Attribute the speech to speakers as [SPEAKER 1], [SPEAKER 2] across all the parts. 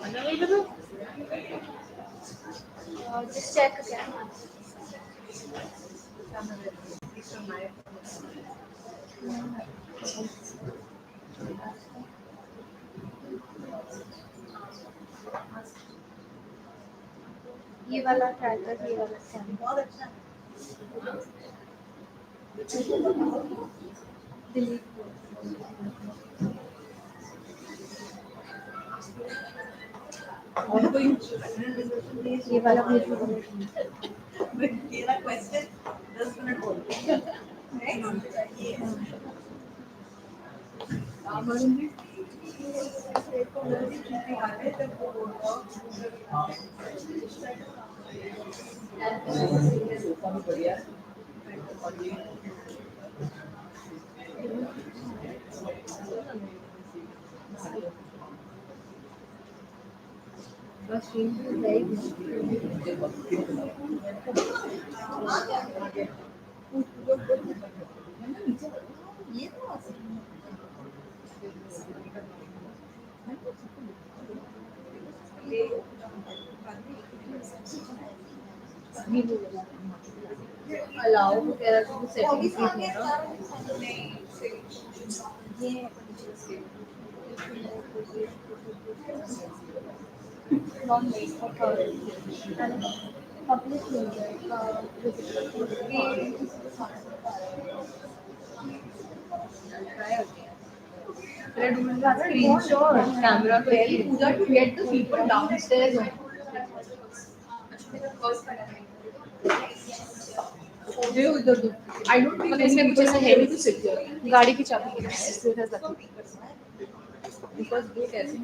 [SPEAKER 1] Unavailable?
[SPEAKER 2] Just check again. ये वाला try कर, ये वाला स्कैन डिलीट ये वाला भेज
[SPEAKER 1] तेरा क्वेश्चन 10 मिनट बोल बस ये तो अलाउ वगैरह की सेटिंग्स नहीं है ना
[SPEAKER 2] non wait for and public user
[SPEAKER 1] screenshot camera tell Pooja to get the people downstairs. I don't think
[SPEAKER 2] इसमें कुछ ऐसा है
[SPEAKER 1] able to
[SPEAKER 2] नहीं
[SPEAKER 1] sit here
[SPEAKER 2] गाड़ी की चाबी
[SPEAKER 1] because they कैसे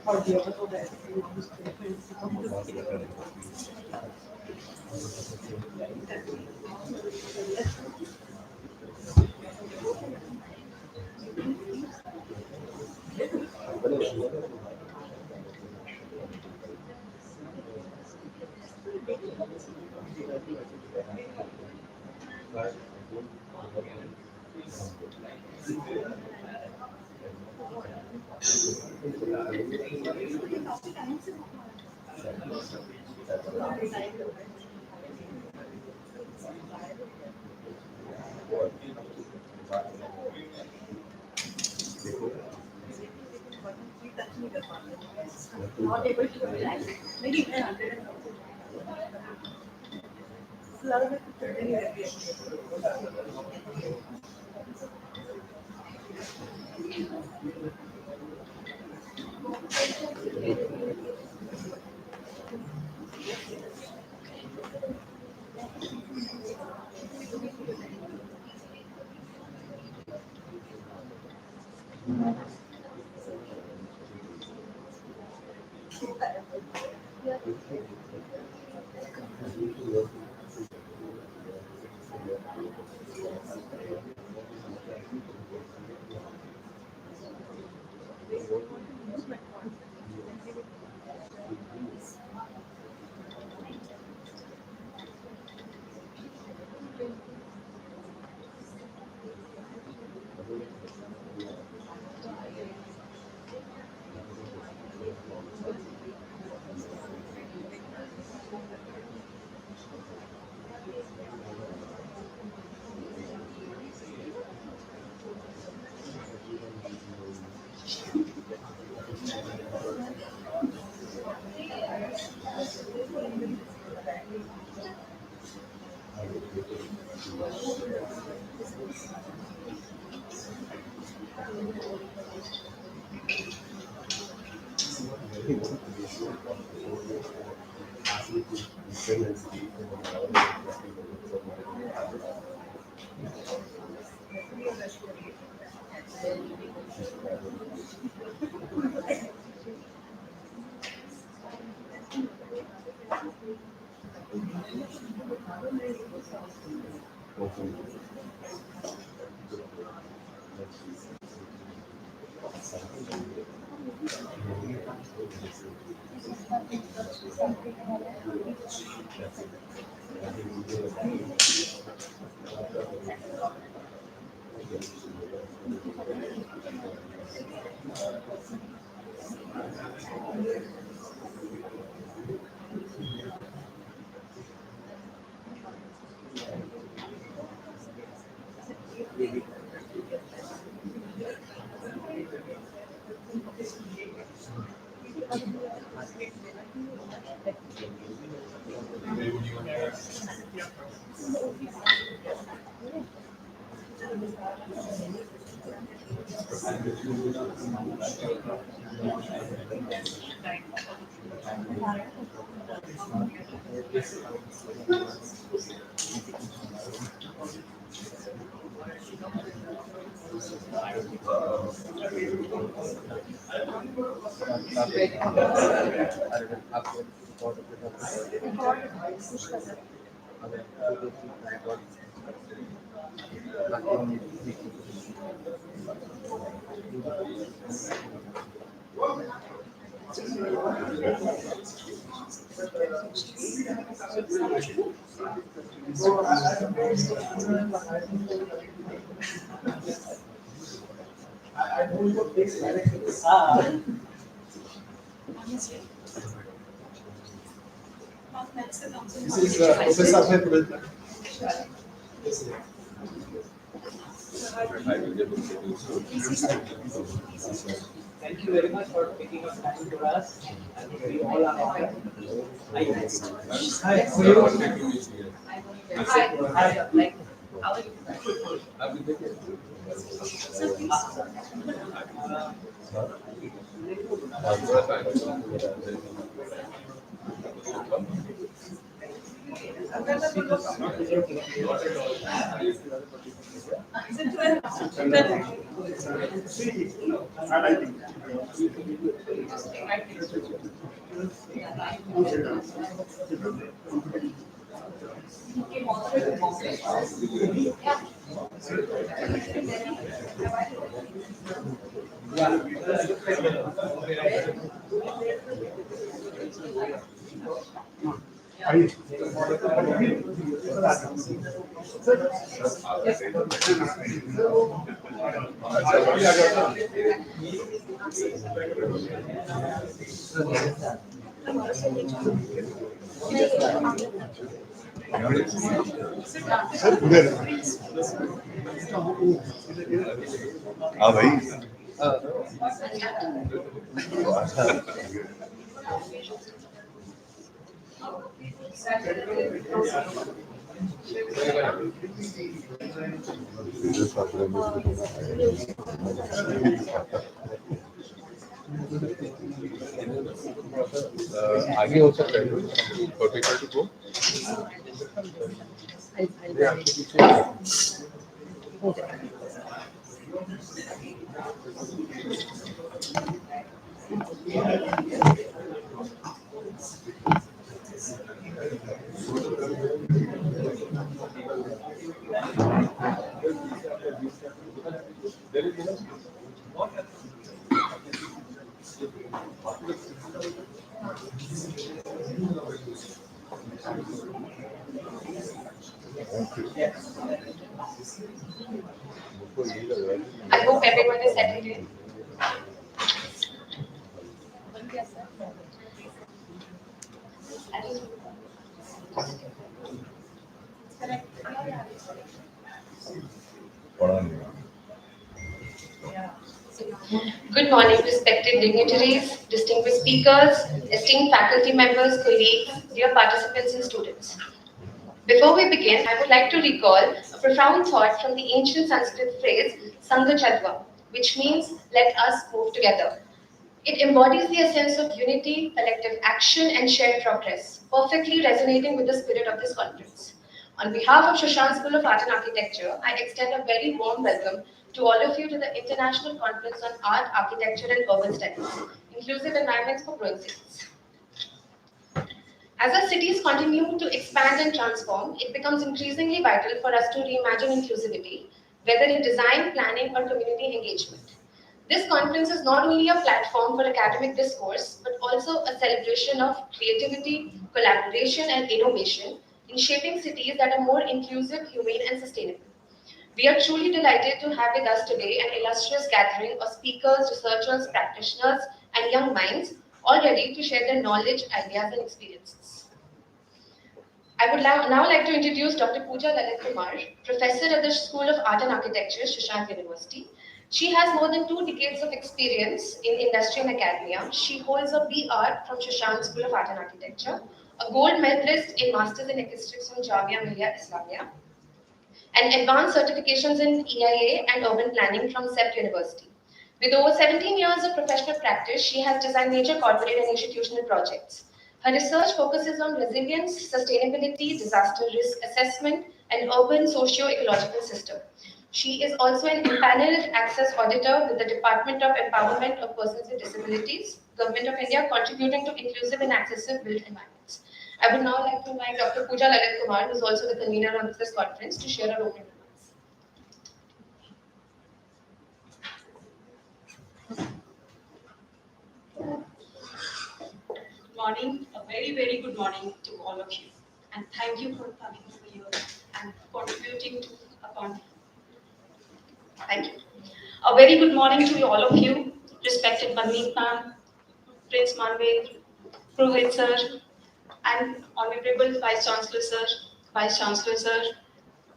[SPEAKER 1] Not able to relax. Maybe even 100.
[SPEAKER 3] This is Professor Ahmed. Thank you very much for taking up time for us. I think we all are honored. Hi, how are you? Hi.
[SPEAKER 4] हाँ भाई आगे हो सकता है for people to go.
[SPEAKER 5] I hope everyone is settled in. Good morning, respected dignitaries, distinguished speakers, esteemed faculty members, colleagues, dear participants and students. Before we begin, I would like to recall a profound thought from the ancient Sanskrit phrase Sangha Chadva, which means let us move together. It embodies the essence of unity, collective action, and shared progress, perfectly resonating with the spirit of this conference. On behalf of Shoshan School of Art and Architecture, I extend a very warm welcome to all of you to the International Conference on Art, Architecture, and Urban Studies, Inclusive Environments for Growing Cities. As our cities continue to expand and transform, it becomes increasingly vital for us to reimagine inclusivity, whether in design, planning, or community engagement. This conference is not only a platform for academic discourse, but also a celebration of creativity, collaboration, and innovation in shaping cities that are more inclusive, humane, and sustainable. We are truly delighted to have with us today an illustrious gathering of speakers, researchers, practitioners, and young minds, all ready to share their knowledge, ideas, and experiences. I would now like to introduce Dr. Pooja Lalit Kumar, Professor at the School of Art and Architecture, Shashank University. She has more than 2 decades of experience in industry and academia. She holds a B.Art from Shashank School of Art and Architecture, a gold medalist in Masters in Acoustics from Jamia Millia Islamia, and advanced certifications in EIA and urban planning from CEPT University. With over 17 years of professional practice, she has designed major corporate and institutional projects. Her research focuses on resilience, sustainability, disaster risk assessment, and urban socio-ecological system. She is also an empaneled access auditor with the Department of Empowerment of Persons with Disabilities, Government of India, contributing to inclusive and accessible built environments. I would now like to invite Dr. Pooja Lalit Kumar, who is also the convener of this conference, to share her opening remarks.
[SPEAKER 6] Good morning, a very, very good morning to all of you. And thank you for coming over here and contributing to a conference. Thank you. A very good morning to all of you, respected Manmeet ma'am, Prince Manved, Purohit sir, and Honorable Vice Chancellor sir,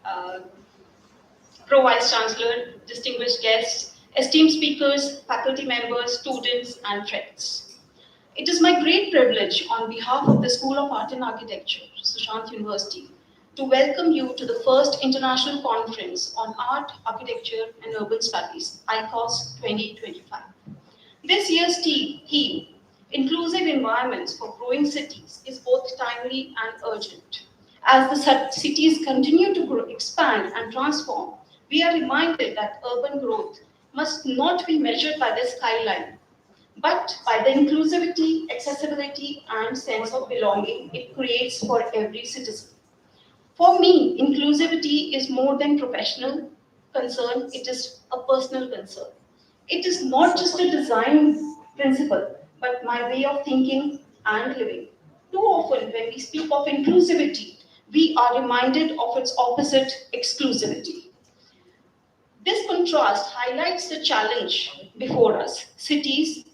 [SPEAKER 6] uh, Pro Vice Chancellor, distinguished guests, esteemed speakers, faculty members, students, and friends. It is my great privilege on behalf of the School of Art and Architecture, Sushant University, to welcome you to the first international conference on art, architecture, and urban studies, ICAAUS2025. This year's theme, Inclusive Environments for Growing Cities, is both timely and urgent, As the cities continue to grow, expand and transform, we are reminded that urban growth must not be measured by the skyline, but by the inclusivity, accessibility, and sense of belonging it creates for every citizen. For me, inclusivity is more than professional concern, it is a personal concern. It is not just a design principle, but my way of thinking and living. Too often, when we speak of inclusivity, we are reminded of its opposite, exclusivity. This contrast highlights the challenge before us. Cities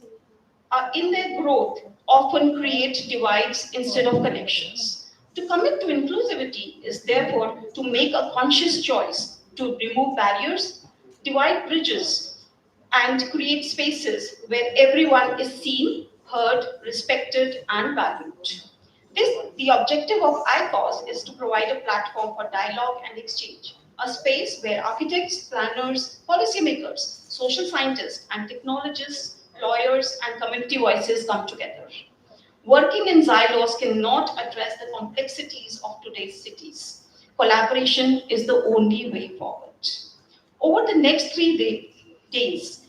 [SPEAKER 6] are in their growth often create divides instead of connections. To commit to inclusivity is therefore to make a conscious choice to remove barriers, divide bridges, and create spaces where everyone is seen, heard, respected, and valued. The objective of ICAUS is to provide a platform for dialogue and exchange, a space where architects, planners, policymakers, social scientists, and technologists, lawyers, and community voices come together. Working in silos cannot address the complexities of today's cities. Collaboration is the only way forward. Over the next days,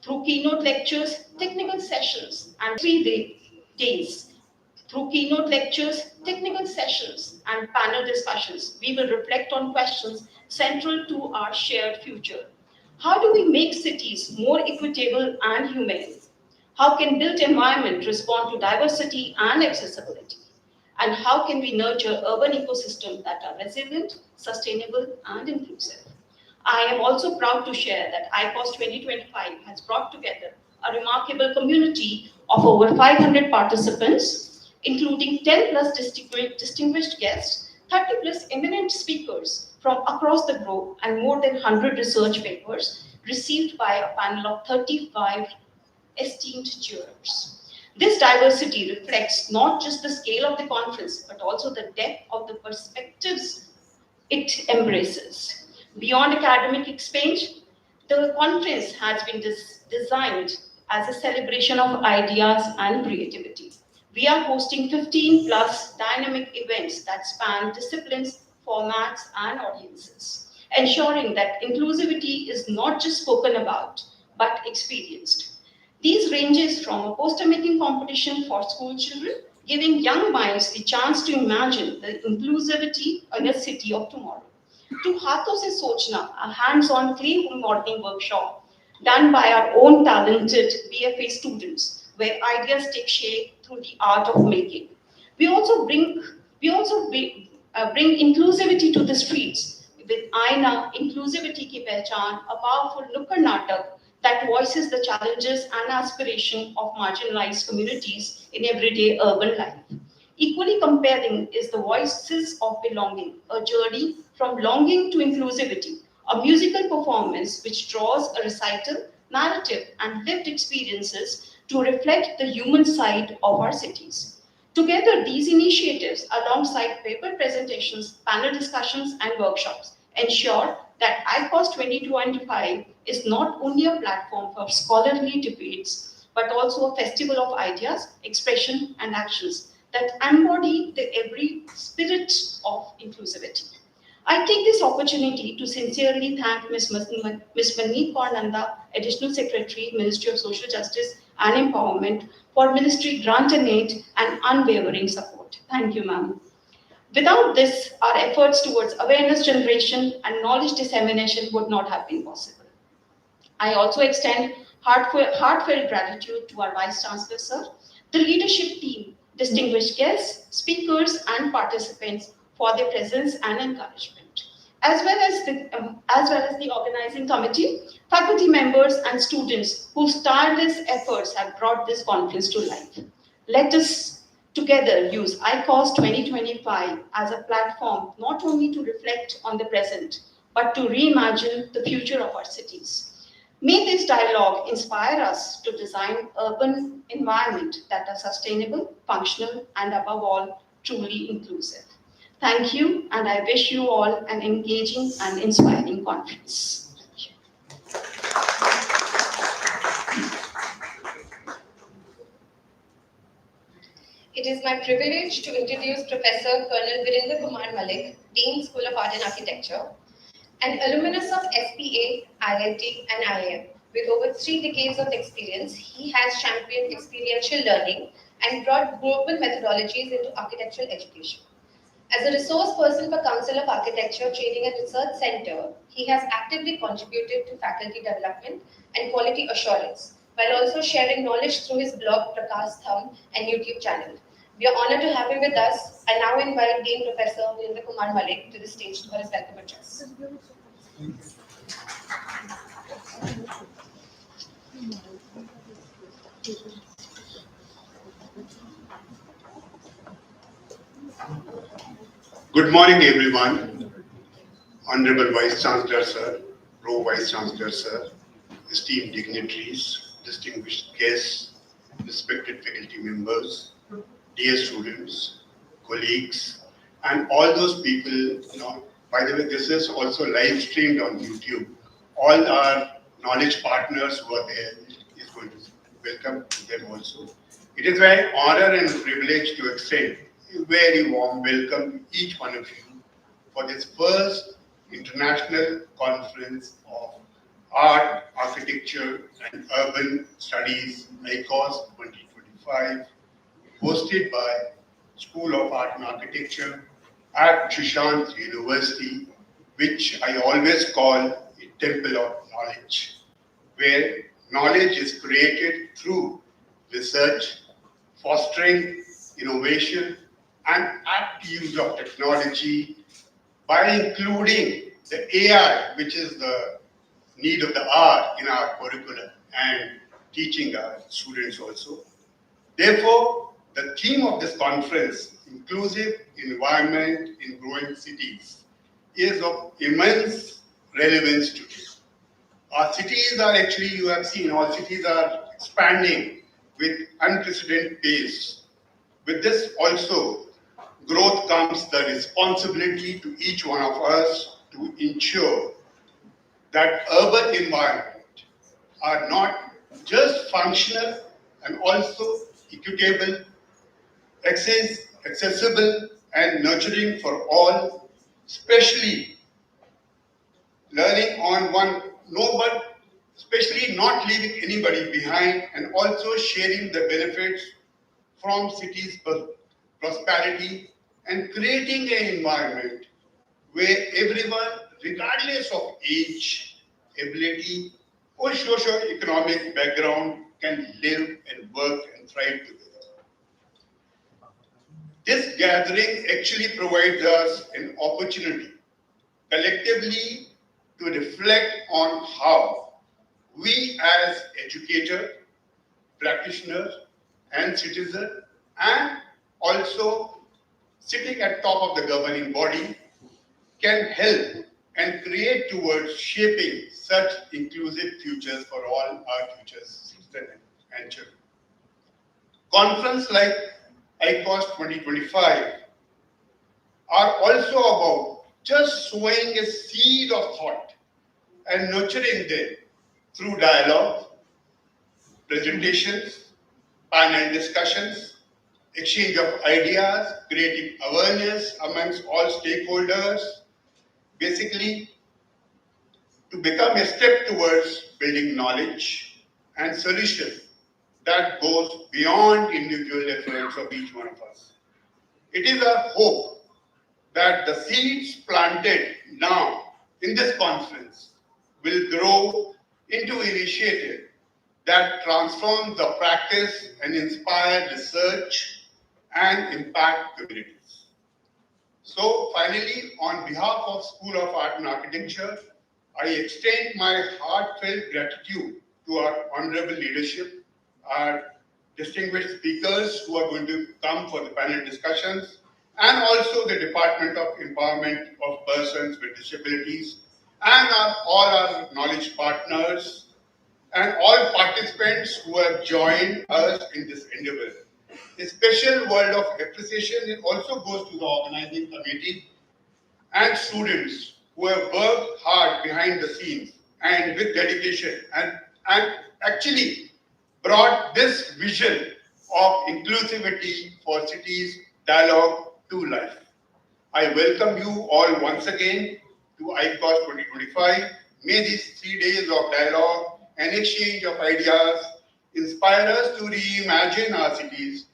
[SPEAKER 6] through keynote lectures, technical sessions, and days, through keynote lectures, technical sessions, and panel discussions, we will reflect on questions central to our shared future. How do we make cities more equitable and humane? How can built environment respond to diversity and accessibility? And how can we nurture urban ecosystems that are resilient, sustainable, and inclusive? I am also proud to share that ICAUS 2025 has brought together a remarkable community of over 500 participants, including 10 plus distinguished guests, 30 plus eminent speakers from across the globe, and more than 100 research papers received by a panel of 35 esteemed jurors. This diversity reflects not just the scale of the conference, but also the depth of the perspectives it embraces. Beyond academic exchange, the conference has been designed as a celebration of ideas and creativity. We are hosting 15 plus dynamic events that span disciplines, formats, and audiences, ensuring that inclusivity is not just spoken about, but experienced. These ranges from a poster making competition for school children, giving young minds the chance to imagine the inclusivity in a city of tomorrow, to Hathon Se Sochna, a hands-on clay modeling workshop done by our own talented BFA students, where ideas take shape through the art of making. We also bring inclusivity to the streets with Aina Inclusivity Ki Pehchan, a powerful nukkad natak that voices the challenges and aspiration of marginalized communities in everyday urban life. Equally compelling is the Voices of Belonging, a journey from longing to inclusivity, a musical performance which draws a recital, narrative, and lived experiences to reflect the human side of our cities. Together, these initiatives, alongside paper presentations, panel discussions, and workshops, ensure that ICAUS 2025 is not only a platform for scholarly debates, but also a festival of ideas, expression, and actions that embody the every spirit of inclusivity. I take this opportunity to sincerely thank Ms. Maneet Kaur Nanda, Additional Secretary, Ministry of Social Justice and Empowerment, for Ministry grant and aid and unwavering support. Thank you, ma'am. Without this, our efforts towards awareness generation and knowledge dissemination would not have been possible. I also extend heartfelt gratitude to our Vice Chancellor, sir, the leadership team, distinguished guests, speakers, and participants for their presence and encouragement, as well as the organizing committee, faculty members, and students whose tireless efforts have brought this conference to life. Let us together use ICAUS 2025 as a platform not only to reflect on the present, but to reimagine the future of our cities. May this dialogue inspire us to design urban environment that are sustainable, functional, and above all, truly inclusive. Thank you, and I wish you all an engaging and inspiring conference.
[SPEAKER 5] it is my privilege to introduce Professor Colonel Virendra Kumar Malik, Dean, School of Art and Architecture, an alumnus of SPA, IIT, and IIM. With over 3 decades of experience, he has championed experiential learning and brought global methodologies into architectural education. As a resource person for Council of Architecture Training and Research Center, he has actively contributed to faculty development and quality assurance, while also sharing knowledge through his blog, Prakash Thumb, and YouTube channel. We are honored to have him with us. I now invite Dean Professor Virendra Kumar Malik to the stage for his welcome address.
[SPEAKER 7] Good morning, everyone. Honorable Vice Chancellor, Sir, Pro Vice Chancellor, Sir, esteemed dignitaries, distinguished guests, respected faculty members, dear students, colleagues, and all those people, by the way, this is also live streamed on YouTube. All our knowledge partners who are there is going to welcome them also. It is my honor and privilege to extend a very warm welcome to each one of you for this first international conference of art, architecture, and urban studies, ICAAUS 2025, hosted by School of Art and Architecture at Shishant University, which I always call a temple of knowledge, where knowledge is created through research, fostering innovation, and active use of technology by including the AI, which is the need of the hour in our curriculum, and teaching our students also. Therefore, the theme of this conference, Inclusive Environment in Growing Cities, is of immense relevance today. Our cities are actually, you have seen, our cities are expanding with unprecedented pace. With this also, growth comes the responsibility to each one of us to ensure that urban environment are not just functional and also equitable, accessible and nurturing for all, especially learning on one, no, but especially not leaving anybody behind, and also sharing the benefits from cities' prosperity and creating an environment where everyone, regardless of age, ability, or socio-economic background, can live and work and thrive together. This gathering actually provides us an opportunity collectively to reflect on how we as educators, practitioners, and citizens, and also sitting at top of the governing body, can help and create towards shaping such inclusive futures for all our future citizens and children. Conferences like ICAAUS 2025 are also about just sowing a seed of thought and nurturing them through dialogue, presentations, panel discussions, exchange of ideas, creating awareness amongst all stakeholders, basically to become a step towards building knowledge and solution that goes beyond individual efforts of each one of us. It is our hope that the seeds planted now in this conference will grow into initiative that transforms the practice and inspire research and impact communities. So finally, on behalf of School of Art and Architecture, I extend my heartfelt gratitude to our honorable leadership, our distinguished speakers who are going to come for the panel discussions, and also the Department of Empowerment of Persons with Disabilities, and all our knowledge partners, and all participants who have joined us in this endeavor. A special word of appreciation also goes to the organizing committee and students who have worked hard behind the scenes and with dedication and actually brought this vision of inclusivity for cities, dialogue to life. I welcome you all once again to ICAAUS 2025. May these 3 days of dialogue and exchange of ideas inspire us to reimagine our cities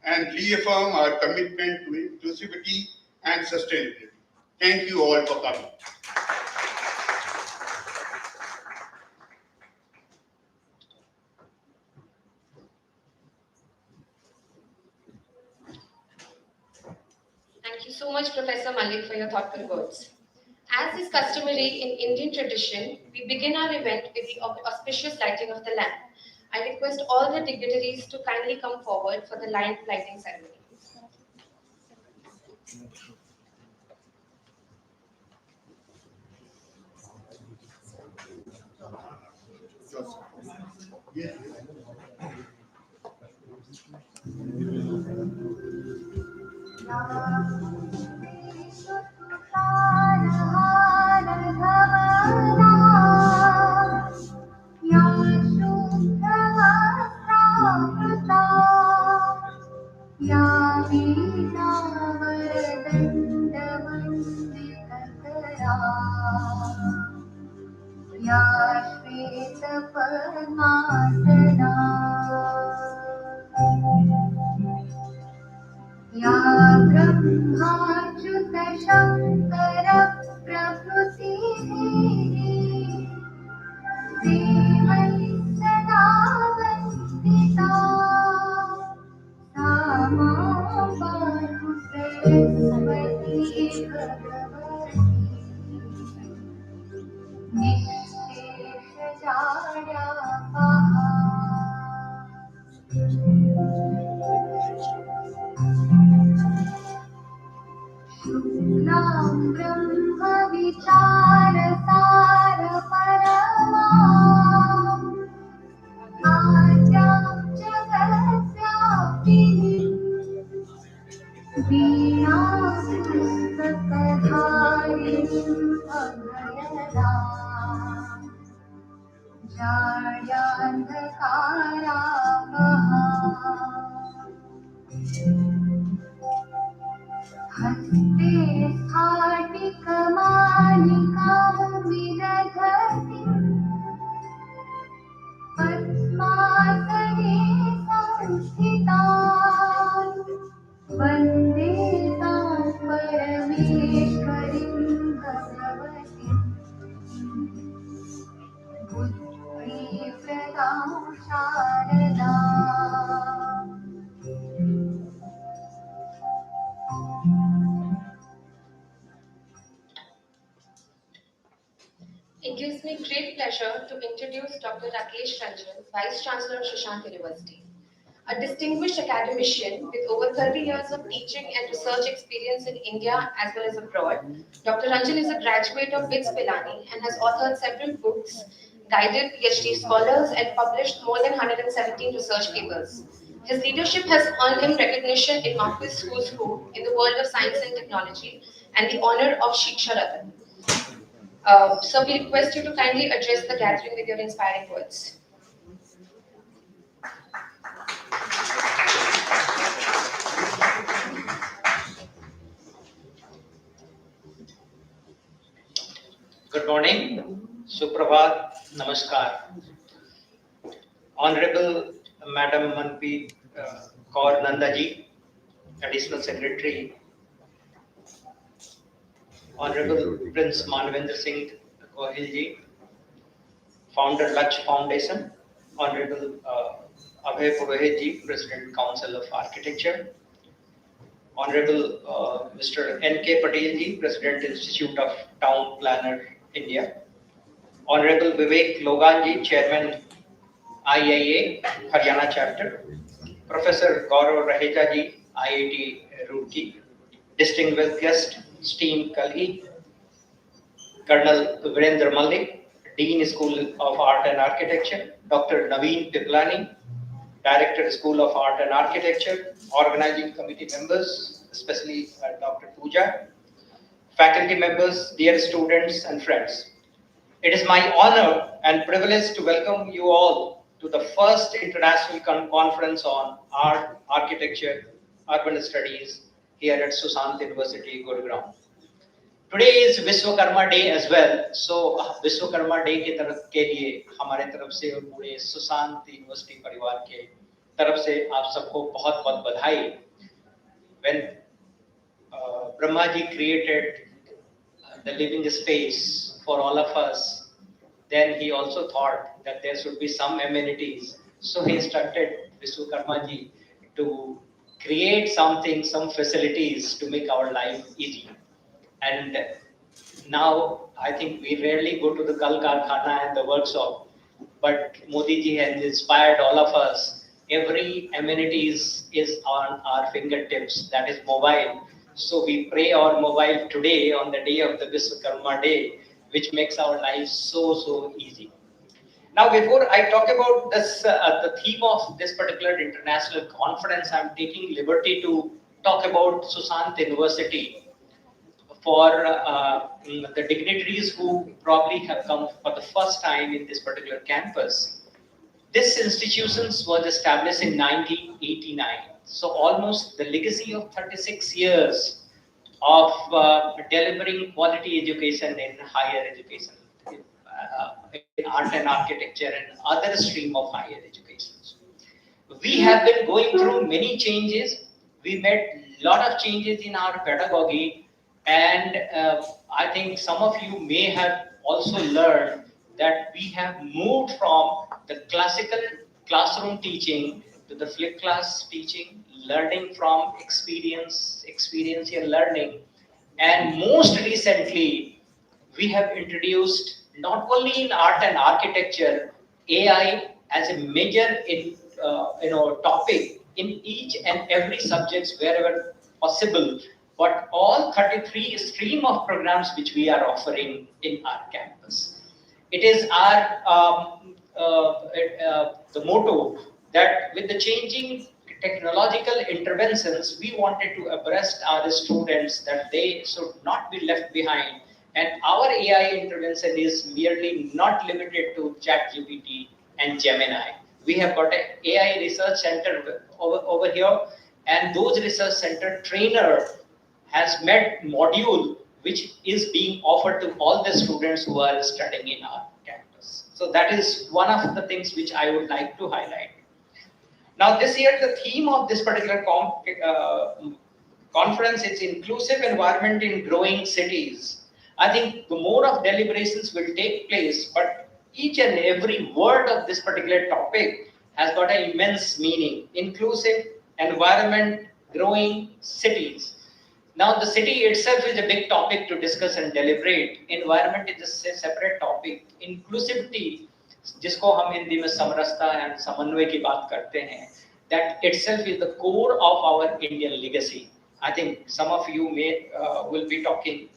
[SPEAKER 7] and reaffirm our commitment to inclusivity and sustainability. Thank you all for coming.
[SPEAKER 5] Thank you so much, Professor Malik, for your thoughtful words. As is customary in Indian tradition, we begin our event with the auspicious lighting of the lamp. I request all the dignitaries to kindly come forward for the lamp lighting ceremony.
[SPEAKER 2] या ब्रह्माच्युत शंकर प्रभृतिः देवैः सदा वन्दिता सा मां पातु सरस्वती भगवती निःशेषजाड्यापहा शुक्लां ब्रह्मविचारसार परमाम् आद्यां जगद्व्यापिनीं वीणां पुस्तकधारिणीम् अभयदाम् हस्ते स्फाटिकमालिकां विदधति पद्मासने संस्थितां वन्दे तां परमेश्वरीं भगवतीं बुद्धिप्रदां शारदाम्
[SPEAKER 5] It gives me great pleasure to introduce Dr. Rakesh Ranjan, Vice Chancellor of Shashank University. A distinguished academician with over 30 years of teaching and research experience in India as well as abroad, Dr. Ranjan is a graduate of BITS Pilani and has authored several books, guided PhD scholars, and published more than 117 research papers. His leadership has earned him recognition in Marquis Who's Who in the world of science and technology and the honor of Shiksha Ratan. So we request you to kindly address the gathering with your inspiring words.
[SPEAKER 3] Good morning, Suprabhat, Namaskar. Honorable Madam Manpreet Kaur Nandaji, Additional Secretary, Honorable Prince Manvendra Singh Gohilji, Founder Laksh Foundation, Honorable Abhay Purohitji, President Council of Architecture, Honorable Mr. N.K. Patelji, President Institute of Town Planner, India, Honorable Vivek Loganji, Chairman IIA, Haryana Chapter, Professor Gaurav Raheja ji, IIT Roorkee, distinguished guest, esteemed colleague, Colonel Virendra Malik, Dean School of Art and Architecture, Dr. Naveen Piplani, Director School of Art and Architecture, organizing committee members, especially Dr. Pooja, faculty members, dear students and friends. It is my honor and privilege to welcome you all to the first international conference on art, architecture, urban studies here at Susant University, Gurugram. Today is Vishwakarma Day as well. So Vishwakarma Day के तरफ के लिए हमारे तरफ से और पूरे Sushant university परिवार के तरफ से आप सबको बहुत बहुत बधाई. When Brahma ji created the living space for all of us, then he also thought that there should be some amenities. So he instructed Vishwakarma ji to create something, some facilities to make our life easy. And now I think we rarely go to the Kal Karkhana and the workshop, but Modi ji has inspired all of us. Every amenities is on our fingertips, that is mobile. So we pray our mobile today on the day of the Vishwakarma Day, which makes our lives so easy. Now, before I talk about this, the theme of this particular international conference, I'm taking liberty to talk about Susant University for the dignitaries who probably have come for the first time in this particular campus. This institution was established in 1989. So almost the legacy of 36 years of delivering quality education in higher education, in art and architecture and other stream of higher education. We have been going through many changes. We made a lot of changes in our pedagogy, and I think some of you may have also learned that we have moved from the classical classroom teaching to the flipped class teaching, learning from experiential learning, and most recently, we have introduced not only in art and architecture, AI as a major topic in each and every subjects wherever possible, but all 33 stream of programs which we are offering in our campus. It is our the motto that with the changing technological interventions, we wanted to abreast our students that they should not be left behind. And our AI intervention is merely not limited to ChatGPT and Gemini. We have got an AI research center over here, and those research center trainer has made module which is being offered to all the students who are studying in our campus. So that is one of the things which I would like to highlight. Now this year the theme of this particular conference is inclusive environment in growing cities. I think the more of deliberations will take place, but each and every word of this particular topic has got an immense meaning. Inclusive environment, growing cities. Now the city itself is a big topic to discuss and deliberate. Environment is a separate topic. Inclusivity, जिसको हम हिंदी में समरसता and समन्वय की बात करते हैं, that itself is the core of our Indian legacy. I think some of you may will be talking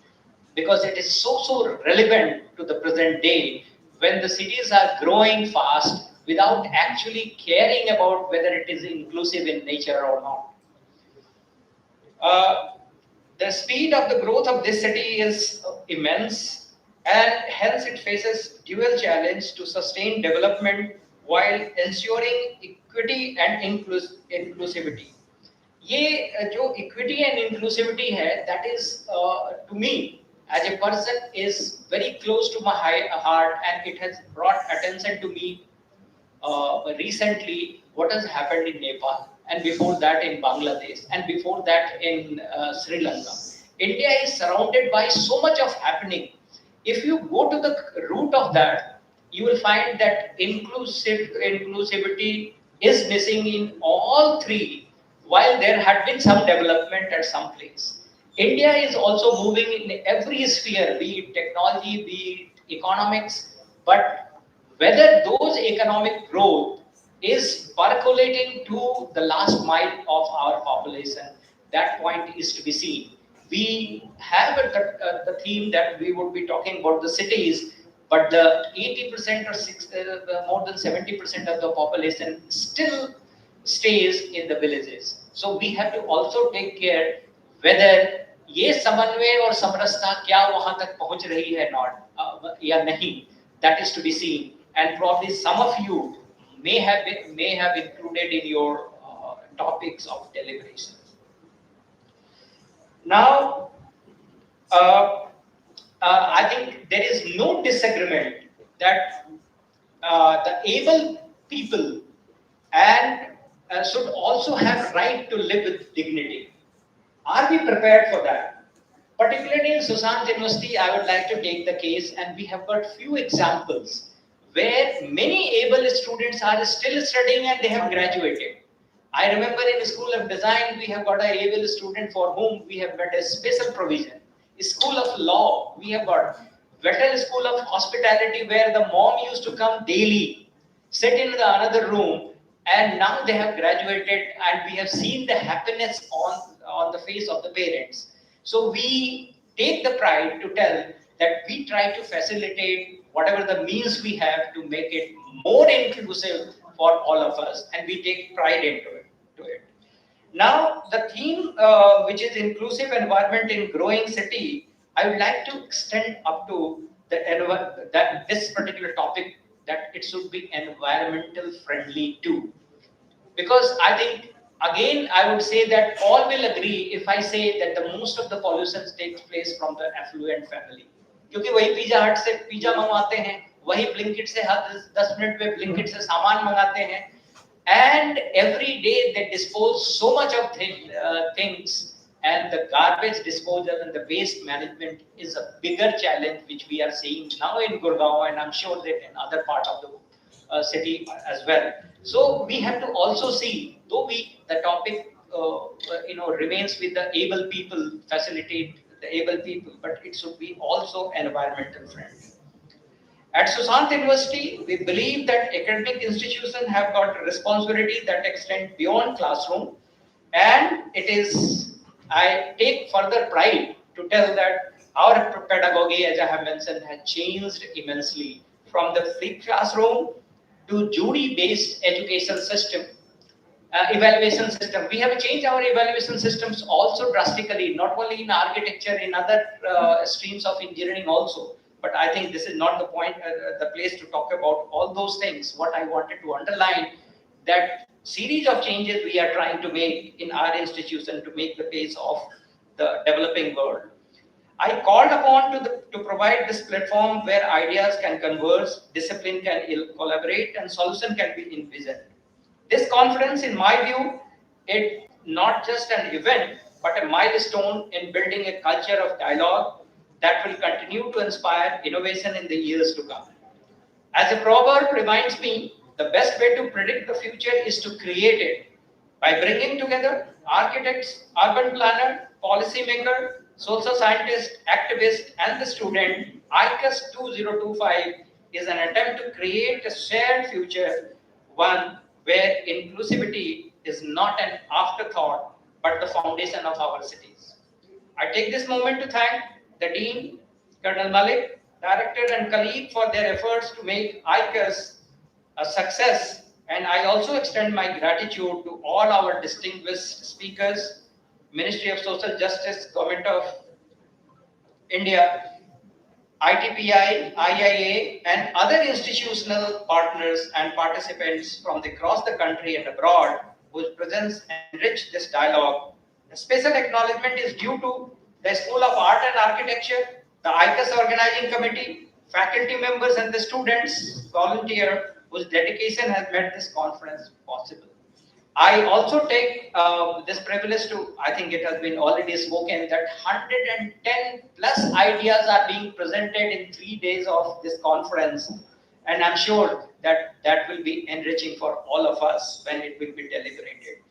[SPEAKER 3] because it is so relevant to the present day when the cities are growing fast without actually caring about whether it is inclusive in nature or not. The speed of the growth of this city is immense, and hence it faces dual challenge to sustain development while ensuring equity and inclusivity. ये जो equity and inclusivity है, that is to me as a person is very close to my heart, and it has brought attention to me recently what has happened in Nepal, and before that in Bangladesh, and before that in Sri Lanka. India is surrounded by so much of happening. If you go to the root of that, you will find that inclusivity is missing in all three, while there had been some development at some place. India is also moving in every sphere, be it technology, be it economics, but whether those economic growth is percolating to the last mile of our population, that point is to be seen. We have the theme that we would be talking about the cities, but the 80% or more than 70% of the population still stays in the villages. So we have to also take care whether ये समन्वय और समरसता क्या वहां तक पहुंच रही है या नहीं, that is to be seen. And probably some of you may have included in your topics of deliberation. Now, I think there is no disagreement that the able people and should also have right to live with dignity. Are we prepared for that? Particularly in Susant University, I would like to take the case, and we have got few examples where many able students are still studying and they have graduated. I remember in School of Design, we have got an able student for whom we have got a special provision. School of Law, we have got Vettel School of Hospitality, where the mom used to come daily, sit in the another room, and now they have graduated, and we have seen the happiness on the face of the parents. So we take the pride to tell that we try to facilitate whatever the means we have to make it more inclusive for all of us, and we take pride into it. Now, the theme, which is inclusive environment in growing city, I would like to extend up to this particular topic, that it should be environmental friendly too. Because I think, again, I would say that all will agree if I say that the most of the pollution takes place from the affluent family. क्योंकि वही pizza हट से pizza मंगवाते हैं, वही Blinkit से हर 10 minute में Blinkit से सामान मंगाते हैं, and every day they dispose so much of things, and the garbage disposal and the waste management is a bigger challenge which we are seeing now in Gurgaon, and I'm sure that in other parts of the city as well. So we have to also see, though the topic remains with the able people, facilitate the able people, but it should be also environmental friendly. At Susant University, we believe that academic institutions have got a responsibility that extend beyond classroom, and I take further pride to tell that our pedagogy, as I have mentioned, has changed immensely from the flipped classroom to jury-based education system, evaluation system. We have changed our evaluation systems also drastically, not only in architecture, in other streams of engineering also. But I think this is not the point, the place to talk about all those things. What I wanted to underline, that series of changes we are trying to make in our institution to make the pace of the developing world. I called upon to provide this platform where ideas can converge, discipline can collaborate, and solution can be envisioned. This conference, in my view, is not just an event, but a milestone in building a culture of dialogue that will continue to inspire innovation in the years to come. As a proverb reminds me, the best way to predict the future is to create it. By bringing together architects, urban planner, policymaker, social scientist, activist, and the student, ICAAUS2025 is an attempt to create a shared future, one where inclusivity is not an afterthought, but the foundation of our cities. I take this moment to thank the Dean, Colonel Malik, Director and colleague for their efforts to make ICAAUS a success, and I also extend my gratitude to all our distinguished speakers, Ministry of Social Justice, Government of India, ITPI, IIA, and other institutional partners and participants from across the country and abroad whose presence enriched this dialogue. A special acknowledgement is due to the School of Art and Architecture, the ICAAUS Organizing Committee, faculty members, and the students, volunteer, whose dedication has made this conference possible. I also take this privilege to, I think it has been already spoken, that 110 plus ideas are being presented in 3 days of this conference. And I'm sure that that will be enriching for all of us when it will be deliberated.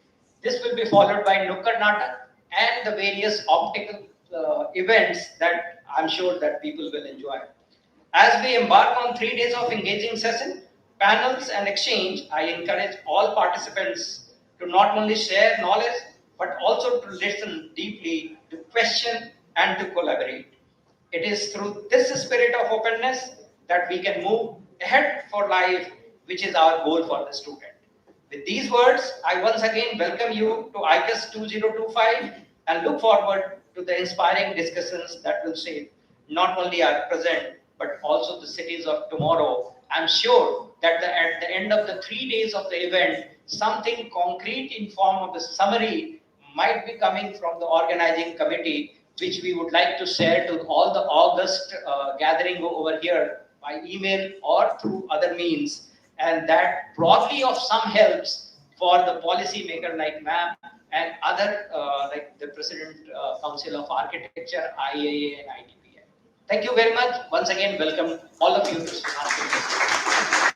[SPEAKER 3] This will be followed by Nukkad Natak and the various optical events that I'm sure that people will enjoy. As we embark on 3 days of engaging session, panels and exchange, I encourage all participants to not only share knowledge, but also to listen deeply, to question and to collaborate. It is through this spirit of openness that we can move ahead for life, which is our goal for the student. With these words, I once again welcome you to ICAAUS 2025 and look forward to the inspiring discussions that will shape not only our present, but also the cities of tomorrow I'm sure that at the end of the 3 days of the event, something concrete in form of a summary might be coming from the organizing committee, which we would like to share to all the August gathering over here by email or through other means, and that broadly of some helps for the policy maker like ma'am and other like the President Council of Architecture, IAA and ITPI. Thank you very much. Once again, welcome all of you to Susanthi.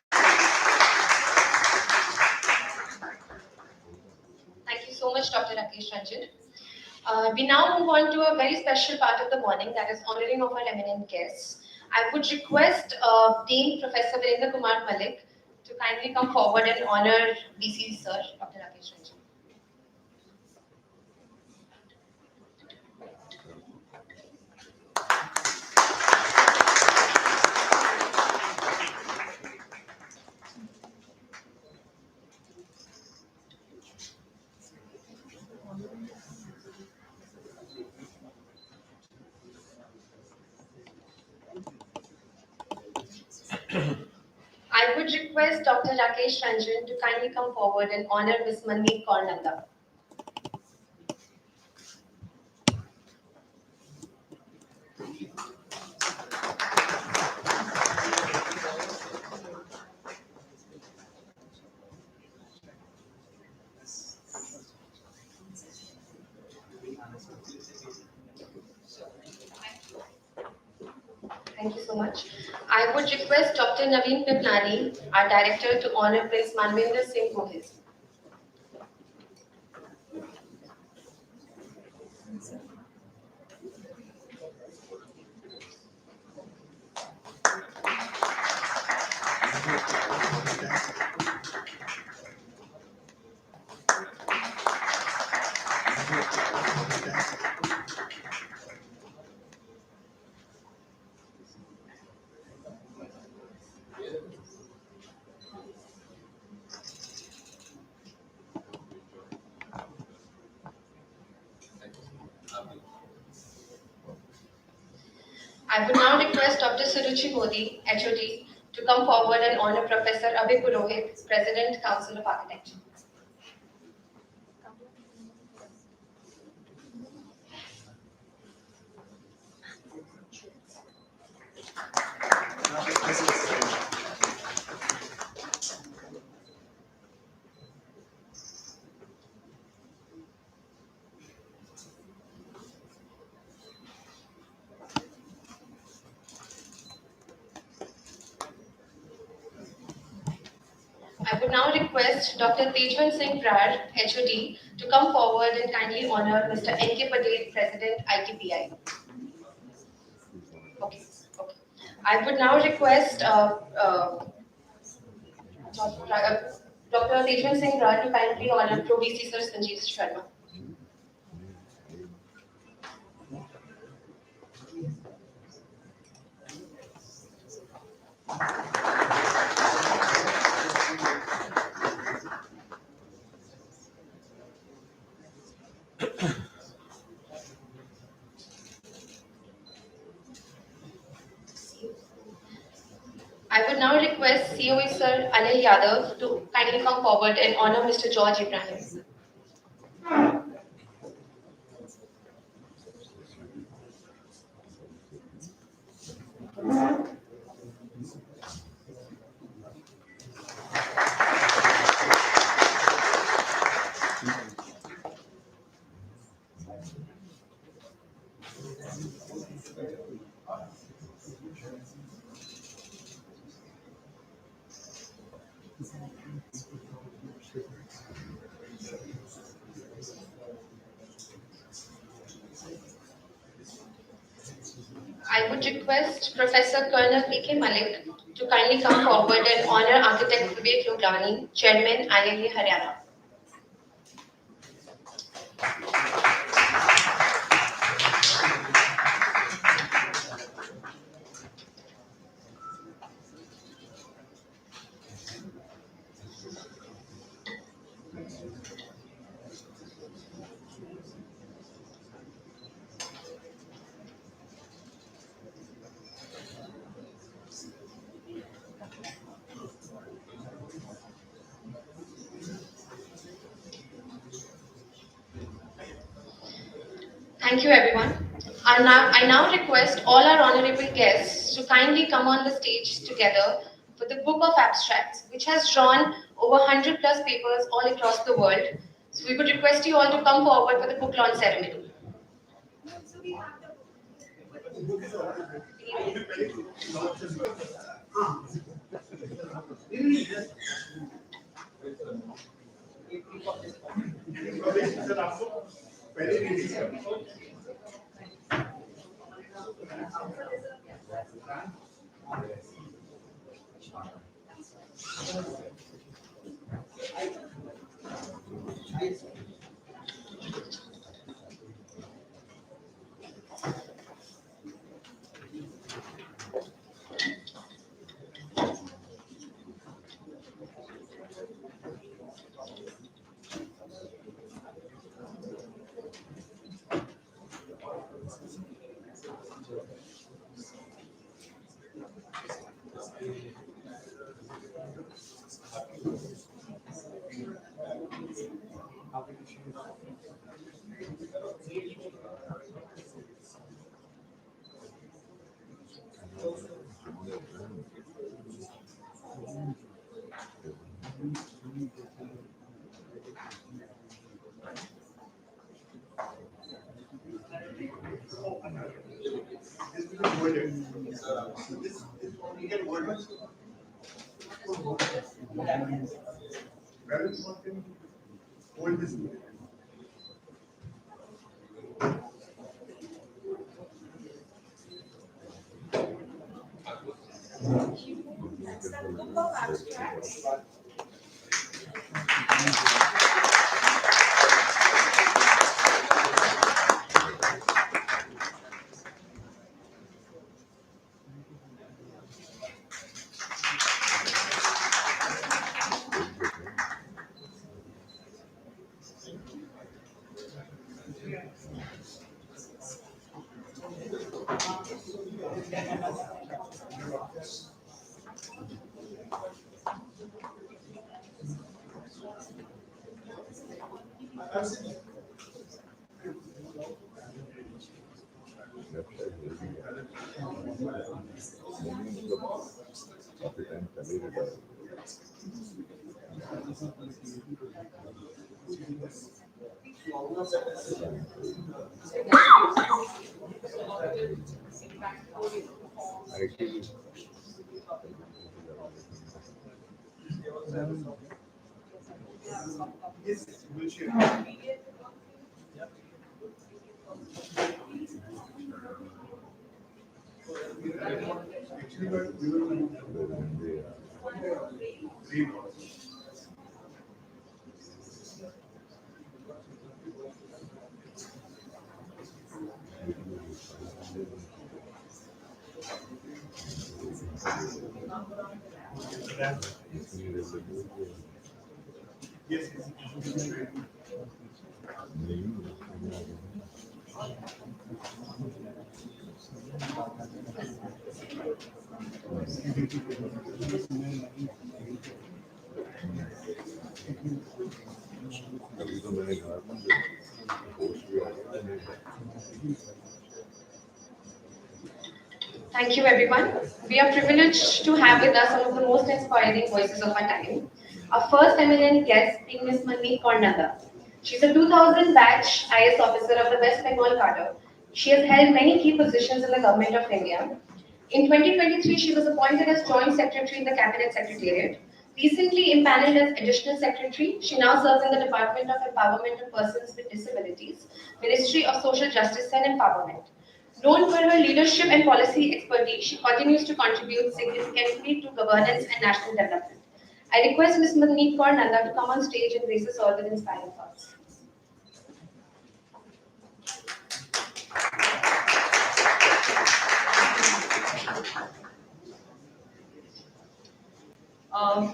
[SPEAKER 5] Thank you so much, Dr. Rakesh Ranjan. We now move on to a very special part of the morning, that is honoring of our eminent guests. I would request Dean Professor Virendra Kumar Malik to kindly come forward and honor BC Sir, Dr. Rakesh Ranjan. I would request Dr. Rakesh Ranjan to kindly come forward and honor Ms. Manmeet Kaur Nanda. Thank you so much. I would request Dr. Naveen Pipnani, our director, to honor Prince Manvinder Singh Gohil. I would now request Dr. Suruchi Modi, HOD, to come forward and honor Professor Abhay Purohit, President, Council of Architecture. I would now request Dr. Tejwan Singh Brar, HOD, to come forward and kindly honor Mr. N.K. Patel, President, ITPI. Okay. I would now request Dr. Tejwan Singh Brar to kindly honor Pro VC Sir Sanjeev Sharma. I would now request COE Sir Anil Yadav to kindly come forward and honor Mr. George Ibrahim. I would request Professor Colonel P.K. Malik to kindly come forward and honor Architect Vivek Lograni, Chairman, IIA Haryana. Thank you, everyone. I now request all our honorable guests to kindly come on the stage together for the Book of Abstracts, which has drawn over 100 plus papers all across the world. So we would request you all to come forward for the book launch ceremony. Thank you, everyone. We are privileged to have with us some of the most inspiring voices of our time. Our first eminent guest being Ms. Manmeet Kaur. She's a 2000 batch IS officer of the West Bengal cadre. She has held many key positions in the Government of India. In 2023, she was appointed as Joint Secretary in the Cabinet Secretariat. Recently impaneled as Additional Secretary, she now serves in the Department of Empowerment of Persons with Disabilities, Ministry of Social Justice and Empowerment. Known for her leadership and policy expertise, she continues to contribute significantly to governance and national development. I request Ms. Manmeet Kaur to come on stage and grace us all with inspiring thoughts.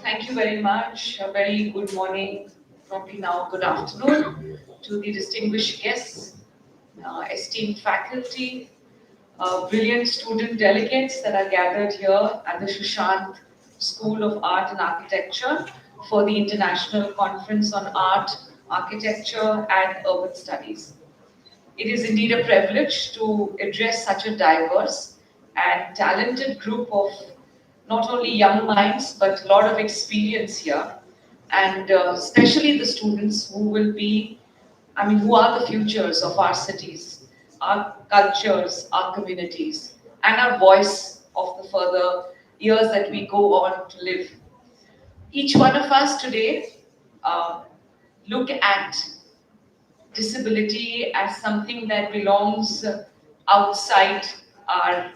[SPEAKER 8] Thank you very much. A very good morning, probably now good afternoon, to the distinguished guests, esteemed faculty, brilliant student delegates that are gathered here at the Sushant School of Art and Architecture for the International Conference on Art, Architecture and Urban Studies. It is indeed a privilege to address such a diverse and talented group of not only young minds but a lot of experience here, and especially the students who will be, who are the futures of our cities, our cultures, our communities, and our voice of the further years that we go on to live. Each one of us today look at disability as something that belongs outside our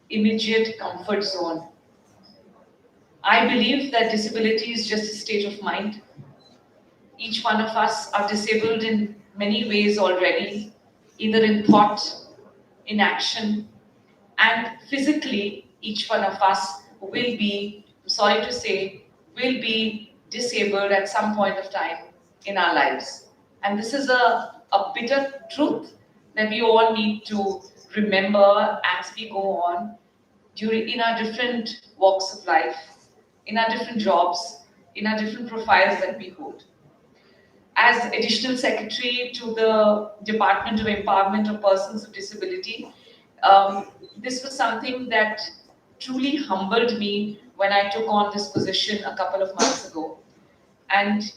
[SPEAKER 8] immediate comfort zone. I believe that disability is just a state of mind. Each one of us are disabled in many ways already, either in thought, in action, and physically, each one of us will be, sorry to say, will be disabled at some point of time in our lives. And this is a bitter truth that we all need to remember as we go on in our different walks of life, in our different jobs, in our different profiles that we hold. As Additional Secretary to the Department of Empowerment of Persons with Disability, this was something that truly humbled me when I took on this position a couple of months ago. And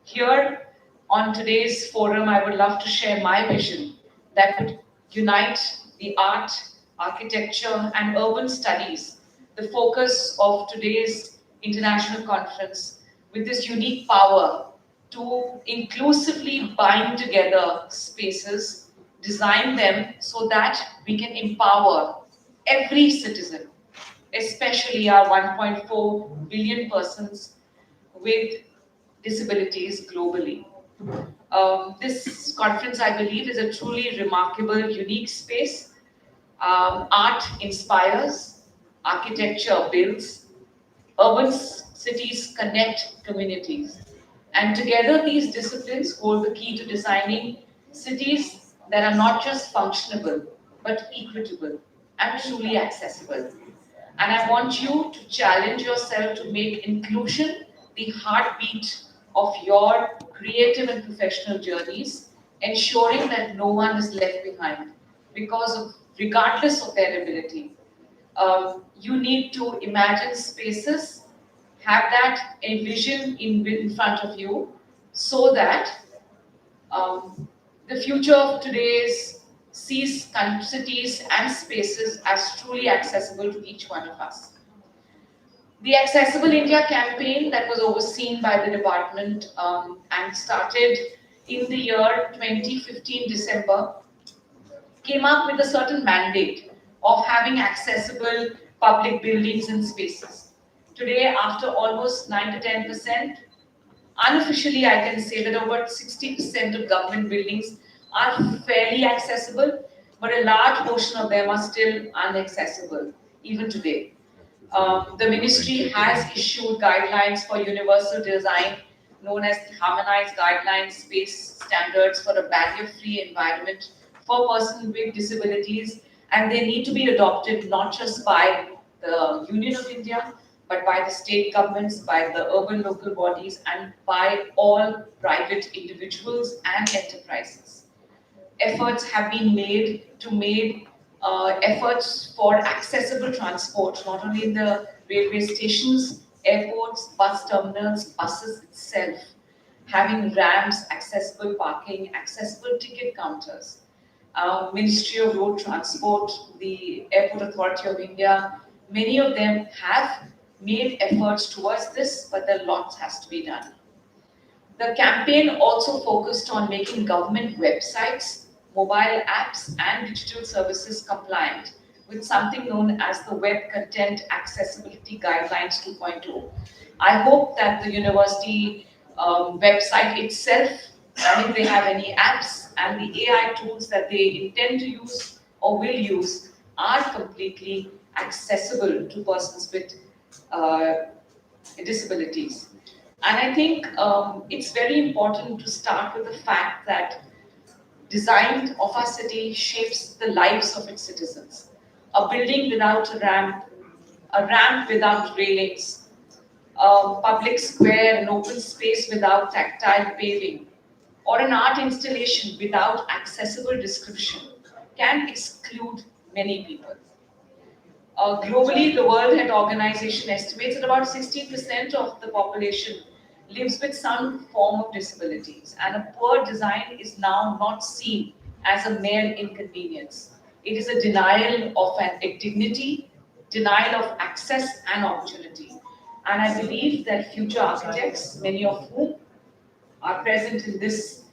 [SPEAKER 8] here on today's forum, I would love to share my vision that would unite the art, architecture, and urban studies, the focus of today's international conference, with this unique power to inclusively bind together spaces, design them so that we can empower every citizen, especially our 1.4 billion persons with disabilities globally. This conference, I believe, is a truly remarkable, unique space. Art inspires, architecture builds, urban cities connect communities. And together, these disciplines hold the key to designing cities that are not just functionable, but equitable and truly accessible. And I want you to challenge yourself to make inclusion the heartbeat of your creative and professional journeys, ensuring that no one is left behind because of, regardless of their ability. You need to imagine spaces, have that a vision in front of you, so that the future of today's sees cities and spaces as truly accessible to each one of us. The Accessible India campaign that was overseen by the department and started in the year 2015 December came up with a certain mandate of having accessible public buildings and spaces. Today, after almost 9 to 10%, unofficially I can say that over 60% of government buildings are fairly accessible, but a large portion of them are still inaccessible, even today. The ministry has issued guidelines for universal design, known as the Harmonized Guidelines Space Standards for a Barrier-Free Environment for persons with disabilities, and they need to be adopted not just by the Union of India, but by the state governments, by the urban local bodies, and by all private individuals and enterprises. Efforts have been made to make efforts for accessible transport, not only in the railway stations, airports, bus terminals, buses itself, having ramps, accessible parking, accessible ticket counters. Ministry of Road Transport, the Airport Authority of India, many of them have made efforts towards this, but a lot has to be done. The campaign also focused on making government websites, mobile apps, and digital services compliant with something known as the Web Content Accessibility Guidelines 2.0. I hope that the university website itself, if they have any apps and the AI tools that they intend to use or will use, are completely accessible to persons with disabilities. And I think it's very important to start with the fact that design of our city shapes the lives of its citizens. A building without a ramp without railings, a public square, an open space without tactile paving, or an art installation without accessible description can exclude many people. Globally, the World Health Organization estimates that about 60% of the population lives with some form of disabilities, and a poor design is now not seen as a mere inconvenience. It is a denial of a dignity, denial of access and opportunity. And I believe that future architects, many of whom are present in this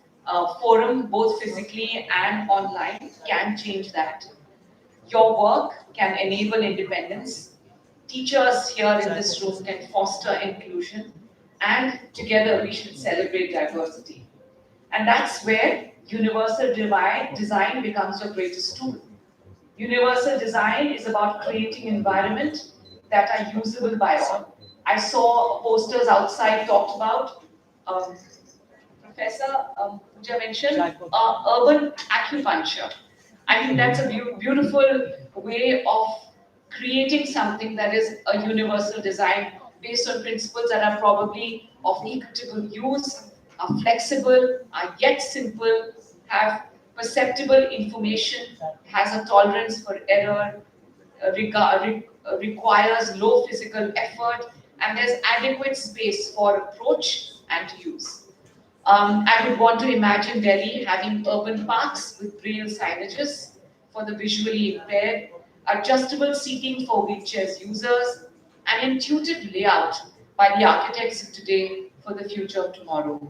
[SPEAKER 8] forum, both physically and online, can change that. Your work can enable independence. Teachers here in this room can foster inclusion, and together we should celebrate diversity. And that's where universal design becomes your greatest tool. Universal design is about creating environment that are usable by all. I saw posters outside talked about, Professor Pooja mentioned, urban acupuncture. I think that's a beautiful way of creating something that is a universal design based on principles that are probably of equitable use, are flexible, are yet simple, have perceptible information, has a tolerance for error, requires low physical effort, and there's adequate space for approach and use. I would want to imagine Delhi having urban parks with braille signages for the visually impaired, adjustable seating for wheelchairs users, an intuitive layout by the architects of today for the future of tomorrow.